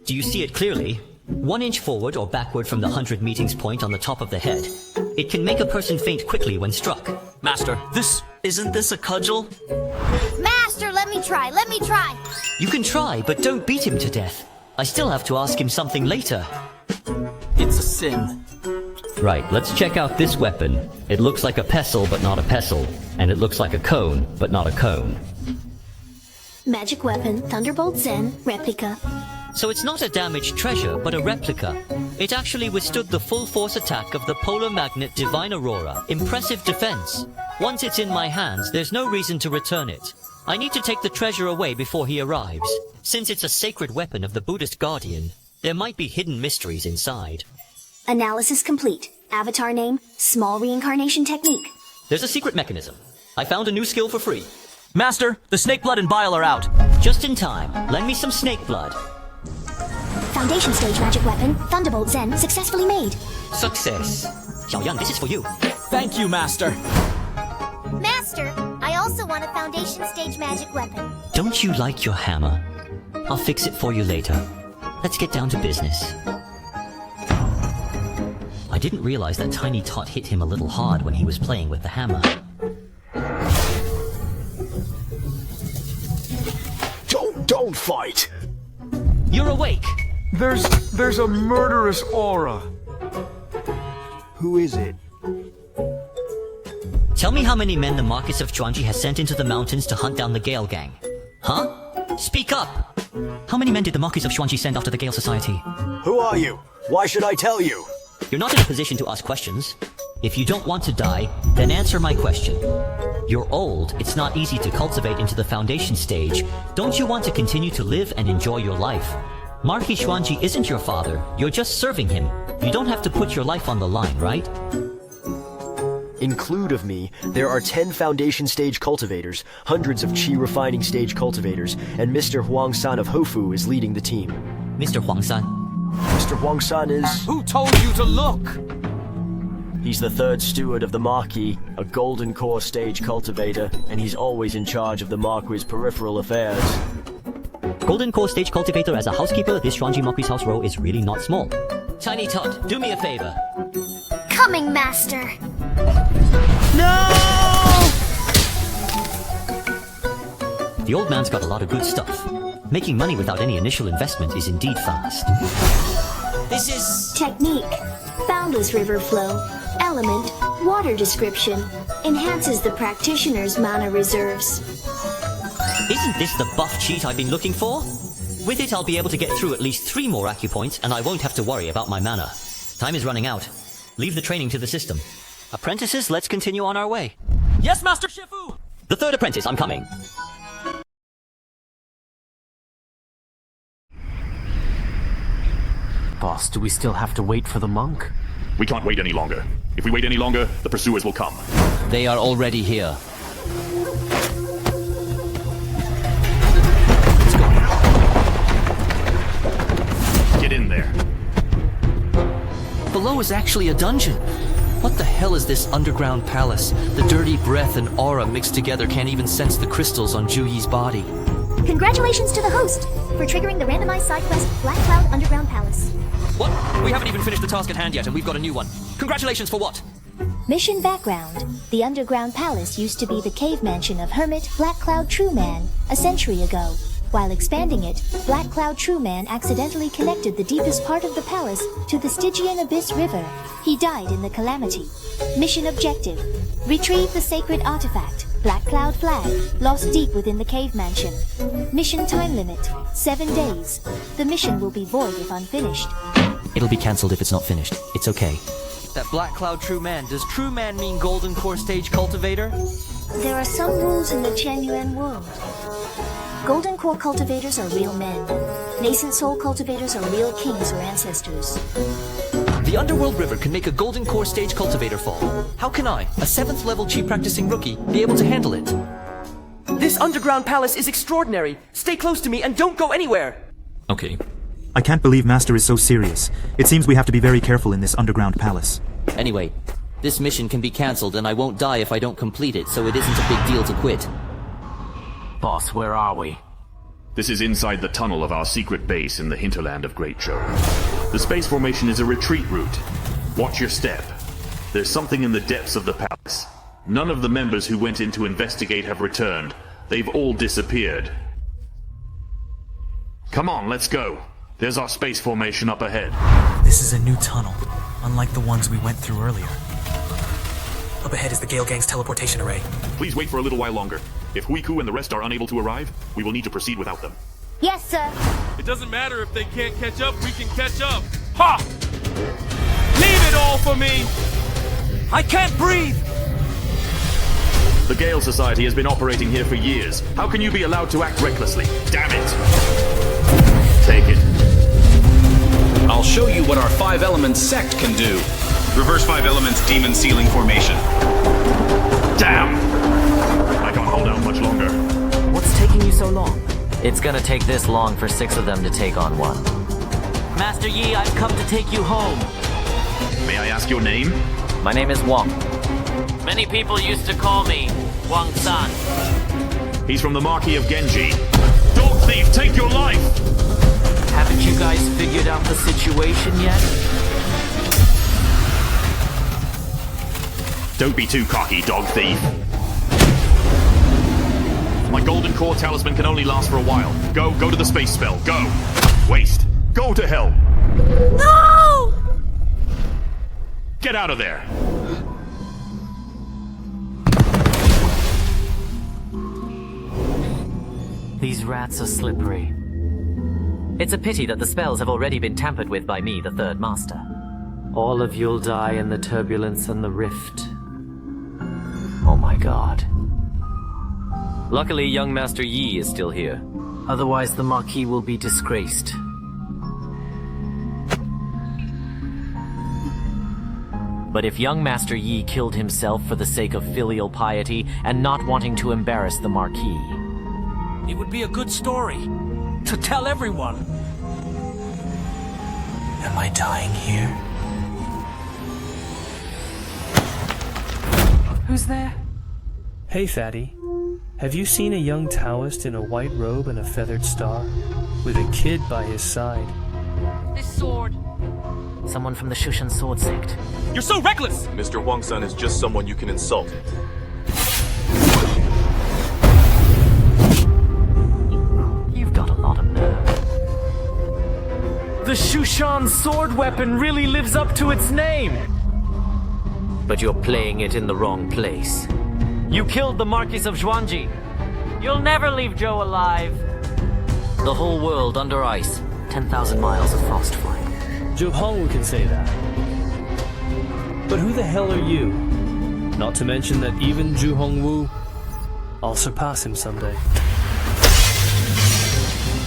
Do you see it clearly? 1 inch forward or backward from the 100 meetings point on the top of the head. It can make a person faint quickly when struck. Master, isn't this a cudgel? Master, let me try. You can try, but don't beat him to death. I still have to ask him something later. It's a sin. Right, let's check out this weapon. It looks like a pestle, but not a pestle. And it looks like a cone, but not a cone. Magic weapon, Thunderbolt Zen, replica. So it's not a damaged treasure, but a replica. It actually withstood the full force attack of the polar magnet Divine Aurora. Impressive defense. Once it's in my hands, there's no reason to return it. I need to take the treasure away before he arrives. Since it's a sacred weapon of the Buddhist Guardian, there might be hidden mysteries inside. Analysis complete. Avatar name, small reincarnation technique. There's a secret mechanism. I found a new skill for free. Master, the snake blood and bile are out. Just in time. Lend me some snake blood. Foundation stage magic weapon, Thunderbolt Zen, successfully made. Success. Xiaoyang, this is for you. Thank you, Master. Master, I also want a foundation stage magic weapon. Don't you like your hammer? I'll fix it for you later. Let's get down to business. I didn't realize that Tiny Tot hit him a little hard when he was playing with the hammer. Don't fight! You're awake! There's a murderous aura. Who is it? Tell me how many men the Marquis of Xianxia has sent into the mountains to hunt down the Gale Gang. Huh? Speak up! How many men did the Marquis of Xianxia send after the Gale Society? Who are you? Why should I tell you? You're not in a position to ask questions. If you don't want to die, then answer my question. You're old, it's not easy to cultivate into the foundation stage. Don't you want to continue to live and enjoy your life? Marquis Xuanji isn't your father, you're just serving him. You don't have to put your life on the line, right? Include of me, there are 10 foundation stage cultivators, hundreds of chi refining stage cultivators, and Mr. Huang San of Hofu is leading the team. Mr. Huang San? Mr. Huang San is... Who told you to look? He's the third steward of the Marquis, a golden core stage cultivator, and he's always in charge of the Marquis' peripheral affairs. Golden core stage cultivator as a housekeeper, this Xuanji Marquis house row is really not small. Tiny Tot, do me a favor. Coming, Master. No! The old man's got a lot of good stuff. Making money without any initial investment is indeed fast. This is... Technique. Boundless river flow. Element. Water description. Enhances the practitioner's mana reserves. Isn't this the buff cheat I've been looking for? With it, I'll be able to get through at least 3 more acupoints, and I won't have to worry about my mana. Time is running out. Leave the training to the system. Apprentices, let's continue on our way. Yes, Master Shifu! The third apprentice, I'm coming. Boss, do we still have to wait for the monk? We can't wait any longer. If we wait any longer, the pursuers will come. They are already here. Get in there. Below is actually a dungeon. What the hell is this underground palace? The dirty breath and aura mixed together can't even sense the crystals on Juyi's body. Congratulations to the host for triggering the randomized side quest Black Cloud Underground Palace. What? We haven't even finished the task at hand yet, and we've got a new one. Congratulations for what? Mission background. The Underground Palace used to be the cave mansion of Hermit Black Cloud True Man a century ago. While expanding it, Black Cloud True Man accidentally connected the deepest part of the palace to the Stygian Abyss River. He died in the calamity. Mission objective. Retrieve the sacred artifact, Black Cloud Flag, lost deep within the cave mansion. Mission time limit, 7 days. The mission will be void if unfinished. It'll be cancelled if it's not finished. It's okay. That Black Cloud True Man. Does True Man mean Golden Core Stage Cultivator? There are some rules in the genuine world. Golden Core cultivators are real men. Nascent soul cultivators are real kings or ancestors. The Underworld River can make a Golden Core Stage Cultivator fall. How can I, a 7th level chi practicing rookie, be able to handle it? This underground palace is extraordinary. Stay close to me and don't go anywhere. Okay. I can't believe Master is so serious. It seems we have to be very careful in this underground palace. Anyway, this mission can be cancelled and I won't die if I don't complete it, so it isn't a big deal to quit. Boss, where are we? This is inside the tunnel of our secret base in the hinterland of Great Zhou. The space formation is a retreat route. Watch your step. There's something in the depths of the palace. None of the members who went in to investigate have returned. They've all disappeared. Come on, let's go. There's our space formation up ahead. This is a new tunnel, unlike the ones we went through earlier. Up ahead is the Gale Gang's teleportation array. Please wait for a little while longer. If Huiku and the rest are unable to arrive, we will need to proceed without them. Yes, sir. It doesn't matter if they can't catch up, we can catch up. Ha! Leave it all for me! I can't breathe! The Gale Society has been operating here for years. How can you be allowed to act recklessly? Damn it! Take it. I'll show you what our 5-element sect can do. Reverse 5 elements demon sealing formation. Damn! I can't hold out much longer. What's taking you so long? It's gonna take this long for 6 of them to take on 1. Master Yi, I've come to take you home. May I ask your name? My name is Wang. Many people used to call me Wang San. He's from the Marquis of Genji. Dog thief, take your life! Haven't you guys figured out the situation yet? Don't be too cocky, dog thief. My golden core talisman can only last for a while. Go to the space spell, go! Waste. Go to hell! No! Get out of there! These rats are slippery. It's a pity that the spells have already been tampered with by me, the third master. All of you'll die in the turbulence and the rift. Oh my god. Luckily, young Master Yi is still here. Otherwise, the Marquis will be disgraced. But if young Master Yi killed himself for the sake of filial piety and not wanting to embarrass the Marquis, It would be a good story to tell everyone. Am I dying here? Who's there? Hey, fatty. Have you seen a young Taoist in a white robe and a feathered star? With a kid by his side. This sword. Someone from the Shushan sword sect. You're so reckless! Mr. Huang San is just someone you can insult. You've got a lot of nerve. The Shushan sword weapon really lives up to its name! But you're playing it in the wrong place. You killed the Marquis of Zhuangji. You'll never leave Zhou alive. The whole world under ice. 10,000 miles of frostfire. Zhu Hongwu can say that. But who the hell are you? Not to mention that even Zhu Hongwu, I'll surpass him someday.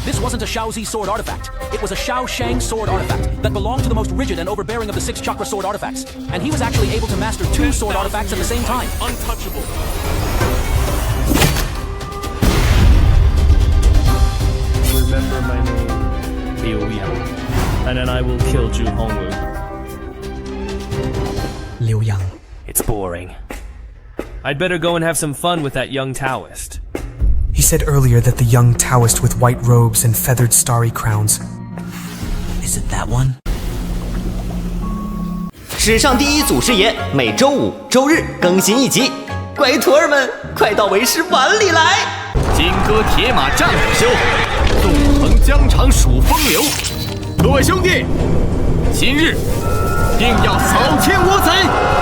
This wasn't a Shaozi sword artifact. It was a Shao Shang sword artifact that belonged to the most rigid and overbearing of the 6 chakra sword artifacts. And he was actually able to master 2 sword artifacts at the same time. Untouchable. Remember my name, Liu Yang, and then I will kill Zhu Hongwu. Liu Yang. It's boring. I'd better go and have some fun with that young Taoist. He said earlier that the young Taoist with white robes and feathered starry crowns. Is it that one? 史上第一祖师爷每周5、周日更新一集，乖徒儿们快到为师碗里来！金戈铁马战虎修，纵横疆场数风流。各位兄弟，今日定要扫天我贼！